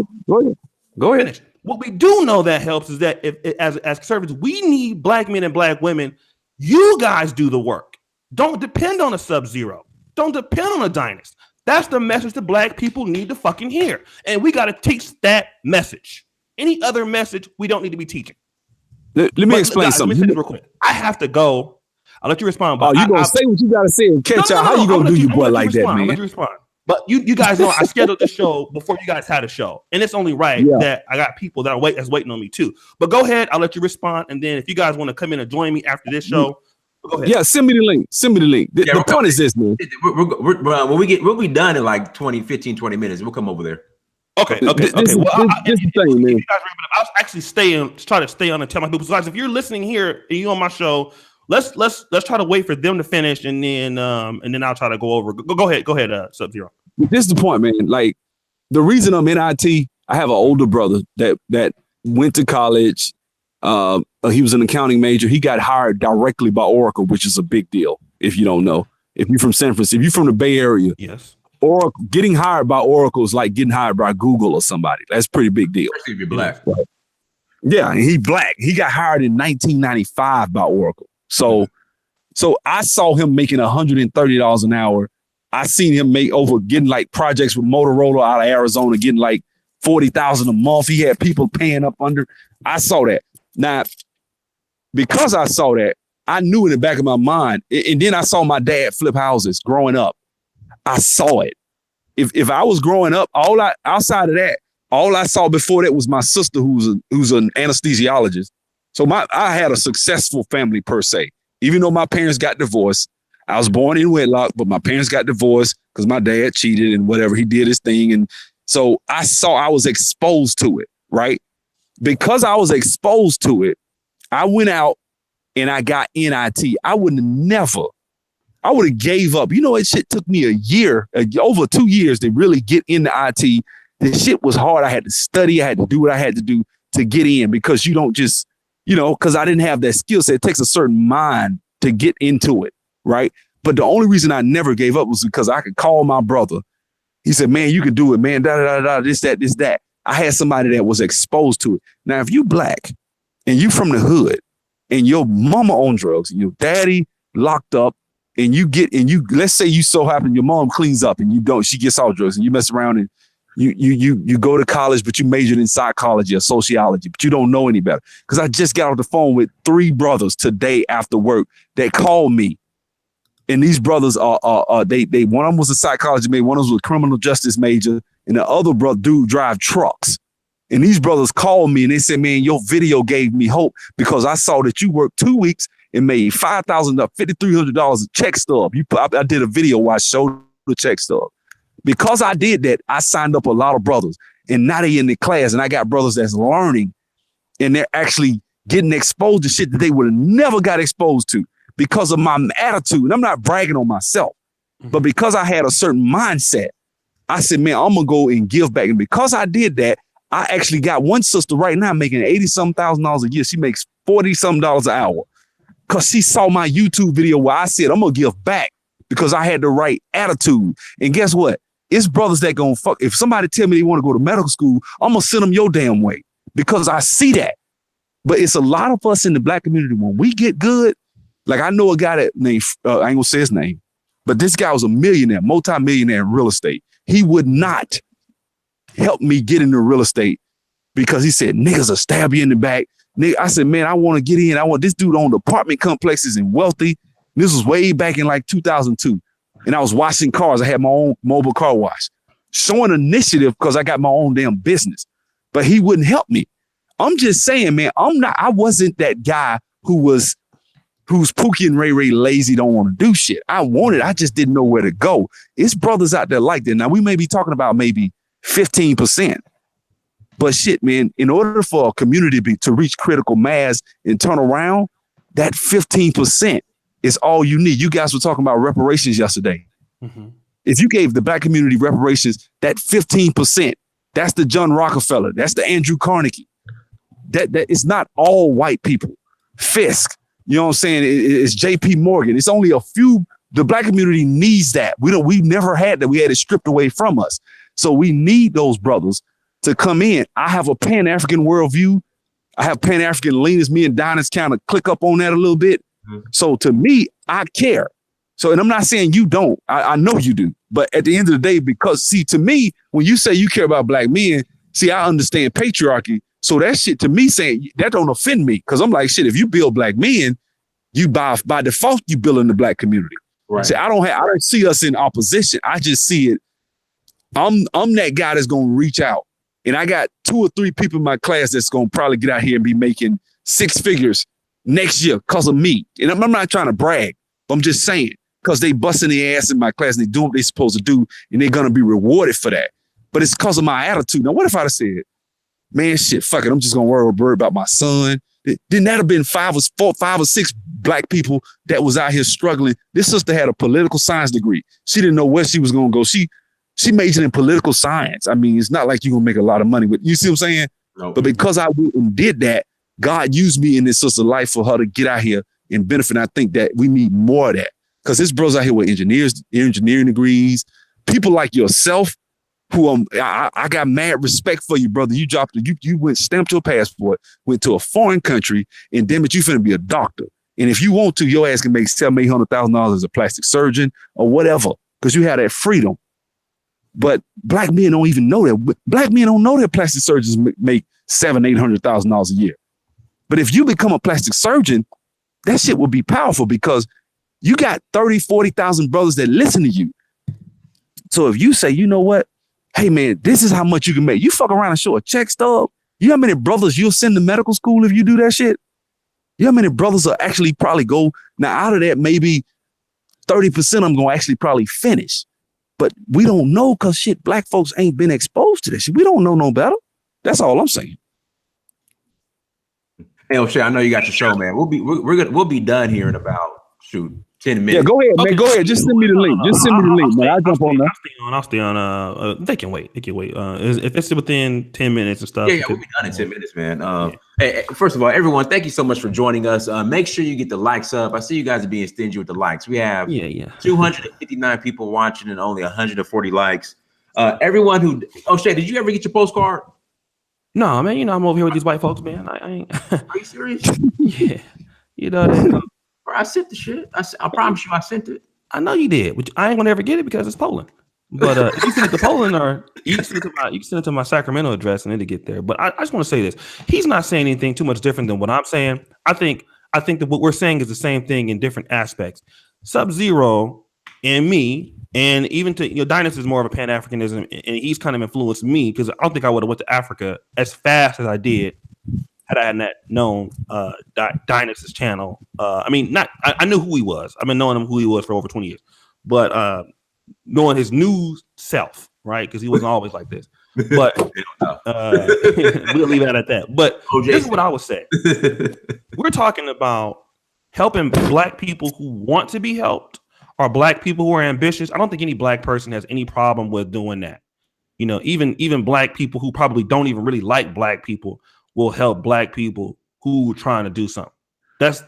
Go ahead. Finish. What we do know that helps is that if as conservatives, we need black men and black women. You guys do the work. Don't depend on a Subzero. Don't depend on a Dynast. That's the message that black people need to fucking hear. And we got to teach that message. Any other message, we don't need to be teaching. Let me explain something. Let me real quick. I have to go. I'll let you respond. But you're going to say what you got to say and catch out. How you going to do your boy like that, man? I'll let you respond. But you guys know I scheduled the show before you guys had a show. And it's only right that I got people that are waiting on me too. But go ahead. I'll let you respond. And then if you guys want to come in and join me after this show, go ahead. Yeah, send me the link. The point is this, man. We'll be done in like 20 minutes. We'll come over there. Okay. Well, this is the thing, man. I was actually trying to stay on and tell my people. So guys, if you're listening here and you on my show, let's try to wait for them to finish, and then I'll try to go over. Go ahead, Subzero. This is the point, man. Like, the reason I'm in IT, I have an older brother that went to college. He was an accounting major. He got hired directly by Oracle, which is a big deal. If you don't know, if you're from San Francisco, if you're from the Bay Area, yes, Oracle, getting hired by Oracle is like getting hired by Google or somebody. That's a pretty big deal. Especially if you're black. Right. Yeah, and he black. He got hired in 1995 by Oracle. So I saw him making $130 an hour. I seen him getting like projects with Motorola out of Arizona, getting like $40,000 a month. He had people paying up under. I saw that. Now, because I saw that, I knew in the back of my mind, and then I saw my dad flip houses growing up. I saw it. If I was growing up, outside of that, all I saw before that was my sister, who's an anesthesiologist. So I had a successful family per se. Even though my parents got divorced, I was born in wedlock, but my parents got divorced because my dad cheated and whatever. He did his thing, and so I was exposed to it, right? Because I was exposed to it, I went out and I got in IT. I would have gave up. You know, it shit took me a year, over 2 years to really get into IT. The shit was hard. I had to study. I had to do what I had to do to get in, because you don't just, because I didn't have that skill set. It takes a certain mind to get into it, right? But the only reason I never gave up was because I could call my brother. He said, man, you can do it, man, this, that. I had somebody that was exposed to it. Now, if you black and you from the hood and your mama on drugs and your daddy locked up, and let's say you so happen your mom cleans up and she gets off drugs, and you mess around and you go to college, but you majored in psychology or sociology, but you don't know any better. Because I just got off the phone with 3 brothers today after work that called me. And these brothers are they one of them was a psychology major, one of them was a criminal justice major, and the other brother dude drive trucks. And these brothers called me and they said, man, your video gave me hope, because I saw that you worked 2 weeks and made $5,000, $5,300 check stub. I did a video where I showed the check stub. Because I did that, I signed up a lot of brothers, and now they in the class, and I got brothers that's learning, and they're actually getting exposed to shit that they would have never got exposed to because of my attitude. And I'm not bragging on myself, but because I had a certain mindset, I said, man, I'm gonna go and give back. And because I did that, I actually got one sister right now making $80,000 a year. She makes $40,000 an hour because she saw my YouTube video where I said, I'm gonna give back because I had the right attitude. And guess what? It's brothers that gonna fuck. If somebody tell me they want to go to medical school, I'm gonna send them your damn way, because I see that. But it's a lot of us in the black community when we get good. Like I know a guy that named I ain't gonna say his name, but this guy was a millionaire, multi-millionaire in real estate. He would not help me get into real estate because he said niggas will stab you in the back. I said, man, I want to get in. I want this dude owned apartment complexes and wealthy. This was way back in like 2002. And I was washing cars. I had my own mobile car wash, showing initiative because I got my own damn business. But he wouldn't help me. I'm just saying, man, I wasn't that guy who's Pookie and Ray lazy, don't want to do shit. I just didn't know where to go. It's brothers out there like that. Now we may be talking about maybe 15%. But shit, man, in order for a community to reach critical mass and turn around, that 15% is all you need. You guys were talking about reparations yesterday. Mm-hmm. If you gave the black community reparations, that 15%, that's the John Rockefeller, that's the Andrew Carnegie. That it's not all white people. Fisk, you know what I'm saying? It's JP Morgan. It's only a few. The black community needs that. We never had that. We had it stripped away from us. So we need those brothers to come in. I have a Pan-African worldview. I have Pan-African leanings. Me and Dinus kind of click up on that a little bit. Mm-hmm. So to me, I care. So, and I'm not saying you don't. I know you do. But at the end of the day, because see, to me, when you say you care about black men, see, I understand patriarchy. So that shit to me saying that don't offend me. Cause I'm like, shit, if you build black men, you by default, you build in the black community. Right. See, I don't see us in opposition. I just see it. I'm that guy that's going to reach out. And I got 2 or 3 people in my class that's going to probably get out here and be making 6 figures next year because of me. And I'm not trying to brag. But I'm just saying, because they busting their ass in my class and they doing what they're supposed to do. And they're going to be rewarded for that. But it's because of my attitude. Now, what if I'd have said, man, shit, fuck it. I'm just going to worry about my son. Then that'd have been 5 or 6 black people that was out here struggling. This sister had a political science degree. She didn't know where she was going to go. She majored in political science. I mean, it's not like you're going to make a lot of money, but you see what I'm saying? No. But because I did that, God used me in this sister's life for her to get out here and benefit. And I think that we need more of that because this brothers out here with engineering degrees, people like yourself who I got mad respect for you, brother. You went stamped your passport, went to a foreign country, and damn it, you finna be a doctor. And if you want to, your ass can make $700,000-$800,000 as a plastic surgeon or whatever, because you have that freedom. But black men don't even know that. Black men don't know that plastic surgeons make $700,000-$800,000 a year. But if you become a plastic surgeon, that shit will be powerful because you got 30,000, 40,000 brothers that listen to you. So if you say, you know what? Hey man, this is how much you can make. You fuck around and show a check stub. You know how many brothers you'll send to medical school if you do that shit? You know how many brothers will actually probably go? Now out of that, maybe 30% of them gonna actually probably finish. But we don't know because shit, black folks ain't been exposed to this shit. We don't know no better. That's all I'm saying. Hey, Oshay, I know you got your show, man. We'll be done here in about 10 minutes. Yeah, go ahead, man. Go ahead. Just send me the link. Just send me the link, man. I'll jump on that. I'll stay on. They can wait. If it's within 10 minutes and stuff. Yeah, we'll be done in 10 minutes, man. Hey, first of all, everyone, thank you so much for joining us. Make sure you get the likes up. I see you guys are being stingy with the likes. We have 259 people watching and only 140 likes. Everyone who, Oshay, did you ever get your postcard? No, man. You know I'm over here with these white folks, man. I ain't. Are you serious? Yeah. You know that. Bro, I sent the shit. I promise you I sent it. I know you did, but I ain't gonna ever get it because it's Poland. But if you send it to Poland or you can send it to my Sacramento address and it'll get there. But I just want to say this. He's not saying anything too much different than what I'm saying. I think that what we're saying is the same thing in different aspects. Sub-Zero and me, and even to Dinus is more of a Pan-Africanism, and he's kind of influenced me because I don't think I would have went to Africa as fast as I did had I not known Dinus's channel. I knew who he was. I've been knowing him who he was for over 20 years. But knowing his new self, right? Because he wasn't always like this. But we'll leave it at that. But this is what I would say. We're talking about helping black people who want to be helped or black people who are ambitious. I don't think any black person has any problem with doing that. Even black people who probably don't even really like black people will help black people who are trying to do something. That's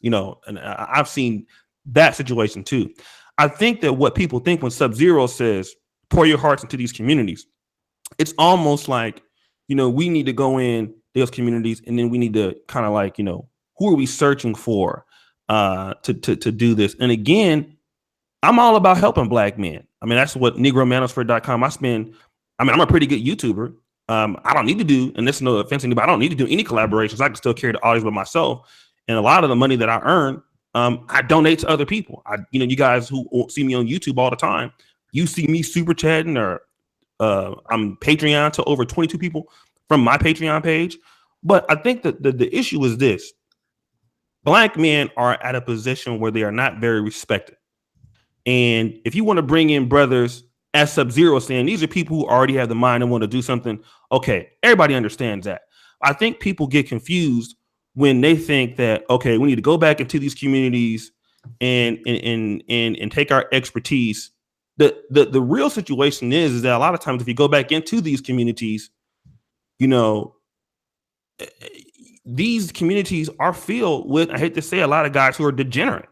and I've seen that situation too. I think that what people think when Sub-Zero says, pour your hearts into these communities, it's almost like, we need to go in those communities, and then we need to kind of like, who are we searching for to do this? And again, I'm all about helping Black men. I mean, that's what NegroManosphere.com. I'm a pretty good YouTuber. I don't need to do, and this is no offense to anybody, I don't need to do any collaborations. I can still carry the audience with myself. And a lot of the money that I earn, I donate to other people. You guys who see me on YouTube all the time, you see me super chatting, or I'm Patreon to over 22 people from my Patreon page. But I think that the issue is this: Black men are at a position where they are not very respected. And if you want to bring in brothers, as Subzero saying, these are people who already have the mind and want to do something. Okay, everybody understands that. I think people get confused when they think that, okay, we need to go back into these communities and take our expertise. The real situation is that a lot of times if you go back into these communities, these communities are filled with, I hate to say, a lot of guys who are degenerate.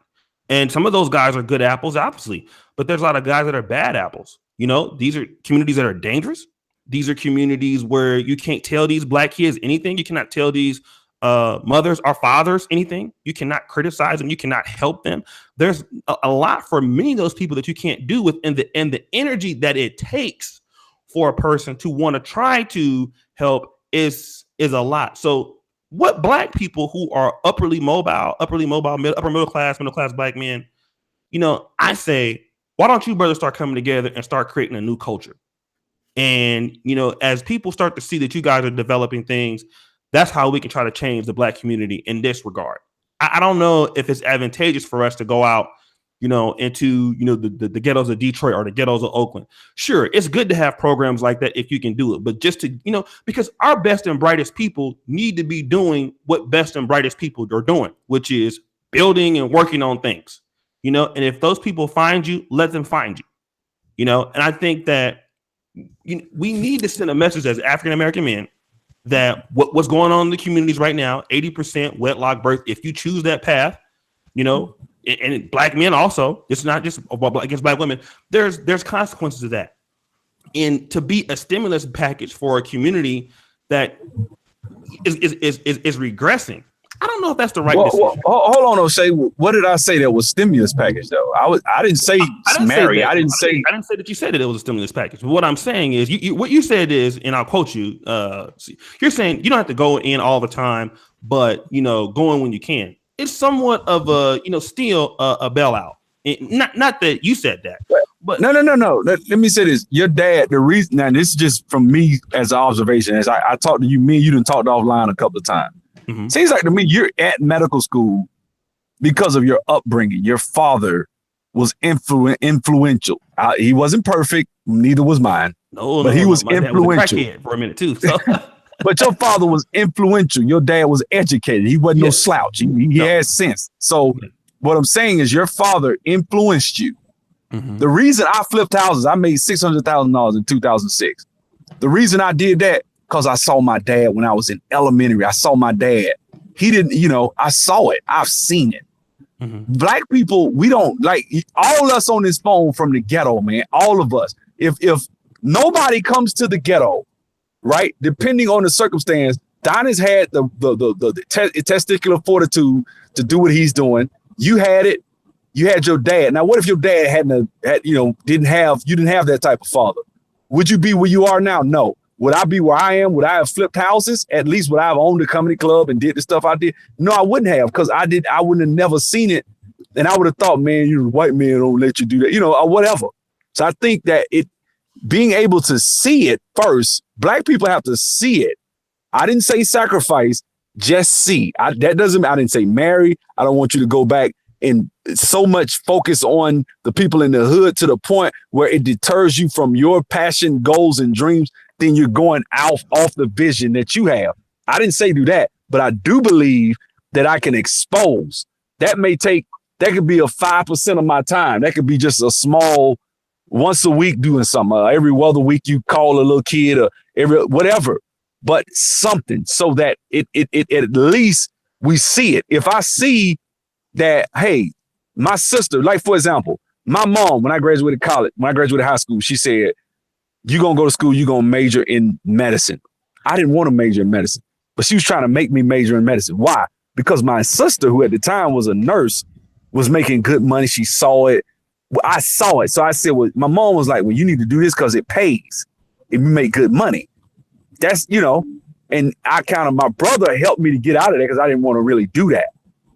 And some of those guys are good apples, obviously, but there's a lot of guys that are bad apples. These are communities that are dangerous. These are communities where you can't tell these Black kids anything. You cannot tell these mothers or fathers anything. You cannot criticize them. You cannot help them. There's a lot for many of those people that you can't do within the energy that it takes for a person to want to try to help is a lot. So what Black people who are upper middle class Black men, I say, why don't you brothers start coming together and start creating a new culture? And, as people start to see that you guys are developing things, that's how we can try to change the Black community in this regard. I don't know if it's advantageous for us to go out, into, the ghettos of Detroit or the ghettos of Oakland. Sure, it's good to have programs like that if you can do it, but just to, because our best and brightest people need to be doing what best and brightest people are doing, which is building and working on things, and if those people find you, let them find you, and I think that we need to send a message as African-American men that what's going on in the communities right now, 80% wedlock birth, if you choose that path, and Black men also, it's not just against Black women, there's consequences to that. And to be a stimulus package for a community that is regressing, I don't know if that's the right decision. Hold on, Oshay. What did I say that was stimulus package though? I didn't say Mary. I didn't say that you said that it was a stimulus package. But what I'm saying is, what you said is, and I'll quote you. You're saying you don't have to go in all the time, but go in when you can. It's somewhat of a still a bailout. Not that you said that, but no. Let me say this. Your dad, the reason, now this is just from me as an observation, as I talked to you, me and you done talked offline a couple of times. Mm-hmm. Seems like to me you're at medical school because of your upbringing. Your father was influential. He wasn't perfect, neither was mine. But he was influential. Was for a minute too. So. But your father was influential. Your dad was educated. He wasn't no slouch. He had sense. So what I'm saying is your father influenced you. Mm-hmm. The reason I flipped houses, I made $600,000 in 2006. The reason I did that, because I saw my dad when I was in elementary. I saw my dad. He didn't, I saw it. I've seen it. Mm-hmm. Black people, we don't like all of us on this phone from the ghetto, man. All of us. If nobody comes to the ghetto, right? Depending on the circumstance, Donna's had the testicular fortitude to do what he's doing. You had it. You had your dad. Now, what if your dad didn't have that type of father? Would you be where you are now? No. Would I be where I am? Would I have flipped houses? At least would I have owned a comedy club and did the stuff I did? No, I wouldn't have, because I wouldn't have never seen it. And I would have thought, man, you white men don't let you do that, or whatever. So I think that being able to see it first, Black people have to see it. I didn't say sacrifice, just see. I didn't say marry. I don't want you to go back and so much focus on the people in the hood to the point where it deters you from your passion, goals, and dreams. Then you're going off the vision that you have. I didn't say do that, but I do believe that I can expose. That could be a 5% of my time. That could be just a small once a week doing something. Every other week you call a little kid or whatever, but something so that it at least we see it. If I see that, hey, my sister, like for example, my mom, when I graduated high school, she said, you're going to go to school, you're going to major in medicine. I didn't want to major in medicine, but she was trying to make me major in medicine. Why? Because my sister, who at the time was a nurse, was making good money. She saw it. Well, I saw it. So I said, well, my mom was like, well, you need to do this because it pays if you make good money. That's, and my brother helped me to get out of there because I didn't want to really do that.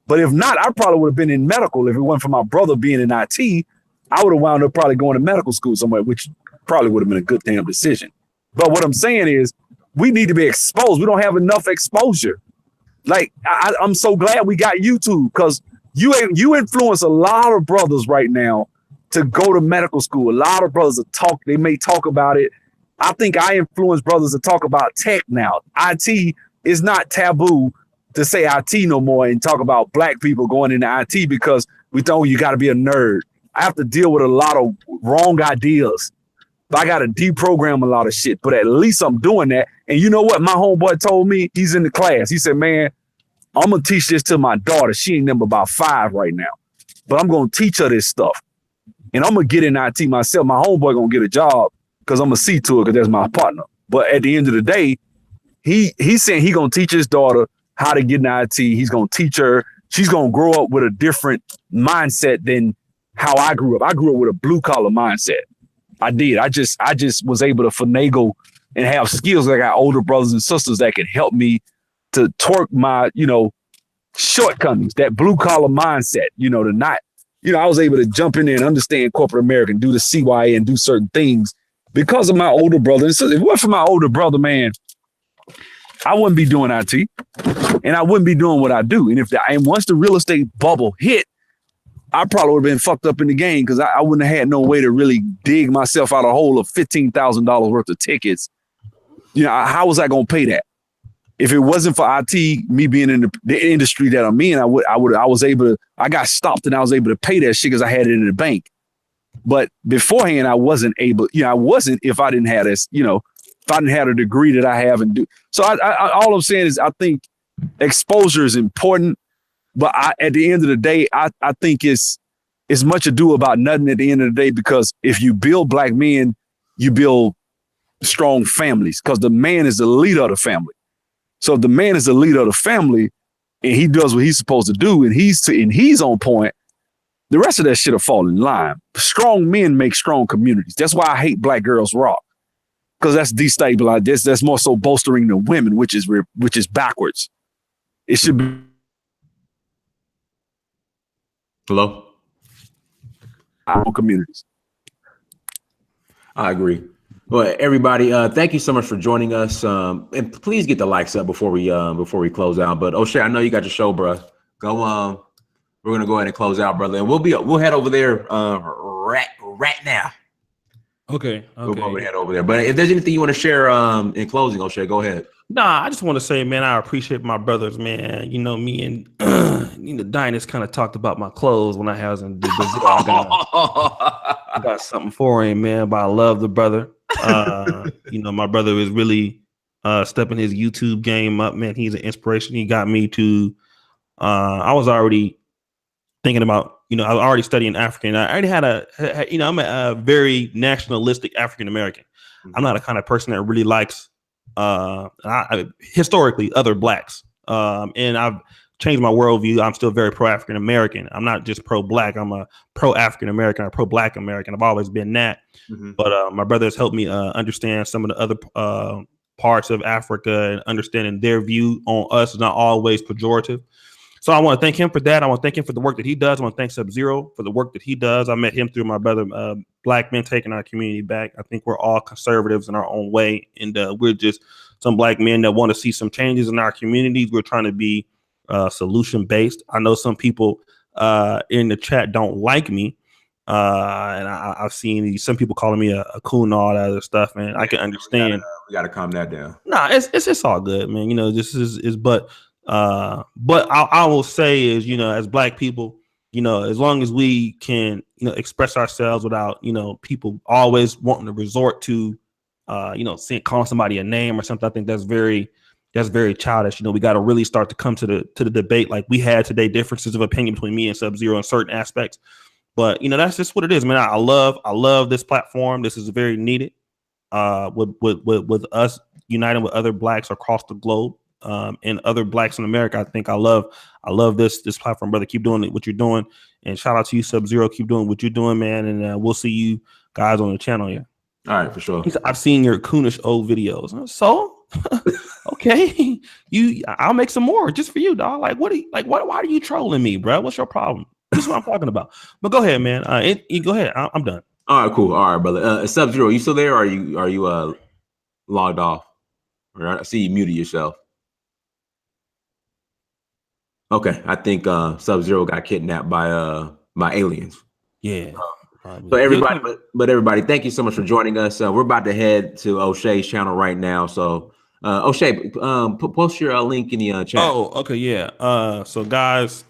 But if not, I probably would have been in medical. If it wasn't for my brother being in IT, I would have wound up probably going to medical school somewhere, which probably would have been a good damn decision. But what I'm saying is we need to be exposed. We don't have enough exposure. Like, I'm so glad we got YouTube because you influence a lot of brothers right now to go to medical school. A lot of brothers they may talk about it. I think I influence brothers to talk about tech now. IT is not taboo to say IT no more and talk about black people going into IT because we thought you got to be a nerd. I have to deal with a lot of wrong ideas. I got to deprogram a lot of shit, but at least I'm doing that. And you know what? My homeboy told me, he's in the class. He said, man, I'm going to teach this to my daughter. She ain't number about 5 right now, but I'm going to teach her this stuff. And I'm going to get in IT myself. My homeboy going to get a job because I'm going to see to it because that's my partner. But at the end of the day, he's saying he going to teach his daughter how to get in IT. He's going to teach her. She's going to grow up with a different mindset than how I grew up. I grew up with a blue collar mindset. I did. I just was able to finagle and have skills. I got older brothers and sisters that can help me to torque my, shortcomings, that blue collar mindset, to not, I was able to jump in there and understand corporate America and do the CYA and do certain things because of my older brother. And so if it wasn't for my older brother, man, I wouldn't be doing IT and I wouldn't be doing what I do. And once the real estate bubble hit, I probably would have been fucked up in the game because I wouldn't have had no way to really dig myself out a hole of $15,000 worth of tickets. How was I going to pay that? If it wasn't for IT, me being in the industry that I'm in, I got stopped and I was able to pay that shit because I had it in the bank. But beforehand, I wasn't able, if I didn't have this, if I didn't have a degree that I have and do. So all I'm saying is I think exposure is important. But at the end of the day, I think it's much ado about nothing at the end of the day, because if you build black men, you build strong families because the man is the leader of the family. So if the man is the leader of the family and he does what he's supposed to do and he's on point, the rest of that shit will fall in line. Strong men make strong communities. That's why I hate Black Girls Rock, because that's destabilized. That's more so bolstering the women, which is backwards. It should be. Hello? Our communities. I agree. Well, everybody, thank you so much for joining us. And please get the likes up before we close out. But Oshay, I know you got your show, bro. Go we're gonna go ahead and close out, brother. And we'll head over there right now. Okay. We'll head over there. But if there's anything you want to share in closing, Oshay, go ahead. Nah, I just want to say, man, I appreciate my brothers, man. Me and Dynas kind of talked about my clothes when I was in the I got something for him, man. But I love the brother. My brother is really stepping his YouTube game up, man. He's an inspiration. He got me to. I was already thinking about, I was already studying African. I already had I'm a very nationalistic African American. I'm not a kind of person that really likes. Historically other blacks, and I've changed my worldview. I'm still very pro-African American. I'm not just pro-black. I'm a pro-African American or pro-black American. I've always been that. Mm-hmm. But my brother has helped me understand some of the other parts of Africa, and understanding their view on us is not always pejorative. So I want to thank him for that. I want to thank him for the work that he does. I want to thank Subzero for the work that he does. I met him through my brother, Black Men Taking Our Community Back. I think we're all conservatives in our own way. And we're just some black men that want to see some changes in our communities. We're trying to be solution-based. I know some people in the chat don't like me. And I've seen some people calling me a coon and all that other stuff, and I can understand. We gotta calm that down. Nah, it's all good, man. This is but I will say is, as black people, as long as we can, express ourselves without, people always wanting to resort to, calling somebody a name or something. I think that's very childish. We got to really start to come to the debate like we had today. Differences of opinion between me and Subzero in certain aspects, but that's just what it is, man. I love this platform. This is very needed. With us uniting with other blacks across the globe. and other blacks in America. I think I love this platform, brother. Keep doing what you're doing, and shout out to you, Subzero. Keep doing what you're doing, man. And we'll see you guys on the channel here. All right, for sure. I've seen your coonish old videos. So okay, I'll make some more just for you, dog. Like, why are you trolling me, bro? What's your problem? This is what I'm talking about. But go ahead, man. Go ahead. I'm done. All right, cool. All right, brother. Subzero, you still there? Or are you logged off? I see you muted yourself. Okay, I think Subzero got kidnapped by aliens. Yeah. So everybody, thank you so much for joining us. We're about to head to Oshay's channel right now. So Oshay, post your link in the chat. Oh, okay, yeah. So guys,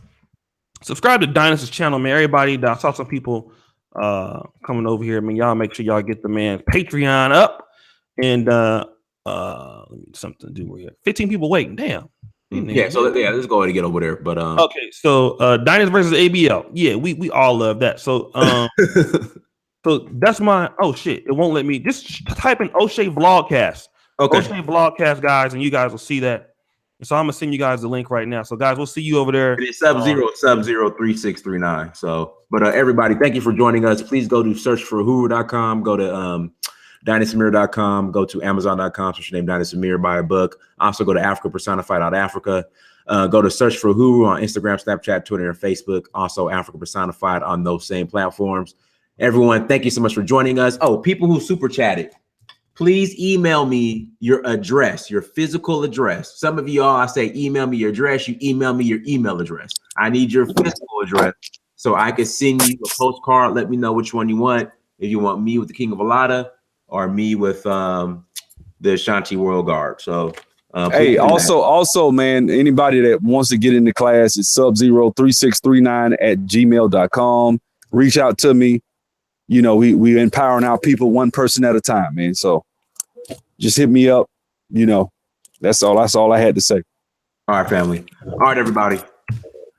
subscribe to Dynas's channel, man. Everybody, I saw some people coming over here. I mean, y'all make sure y'all get the man Patreon up. And let me something to do here. 15 people waiting. Damn. Yeah, so let's go ahead and get over there. But okay, so Dynasty versus ABL. Yeah, we all love that. So so that's my shit. It won't let me just type in Oshay Vlogcast. Okay. Oshay Vlogcast, guys, and you guys will see that. And so I'm gonna send you guys the link right now. So guys, we'll see you over there. It's Subzero3639. So, but everybody, thank you for joining us. Please go to searchforwho.com, go to dynasamir.com, go to amazon.com, search your name Dynasamir, buy a book. Also go to africapersonified.africa. Go to search for Who on Instagram, Snapchat, Twitter, and Facebook. Also Africa Personified on those same platforms. Everyone, thank you so much for joining us. Oh, people who super chatted, please email me your address, your physical address. Some of you all, I say, email me your address. You email me your email address. I need your physical address so I can send you a postcard. Let me know which one you want. If you want me with the King of Alada or me with the Ashanti World Guard. So, hey, also, man, anybody that wants to get into class is Subzero3639@gmail.com. Reach out to me. You know, we empowering our people one person at a time, man. So just hit me up. You know, that's all I had to say. All right, family. All right, everybody.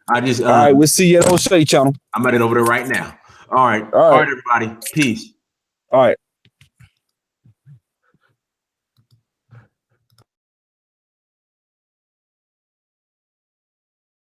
All right, we'll see you at Oshay channel. I'm headed over there right now. All right, everybody. Peace. All right.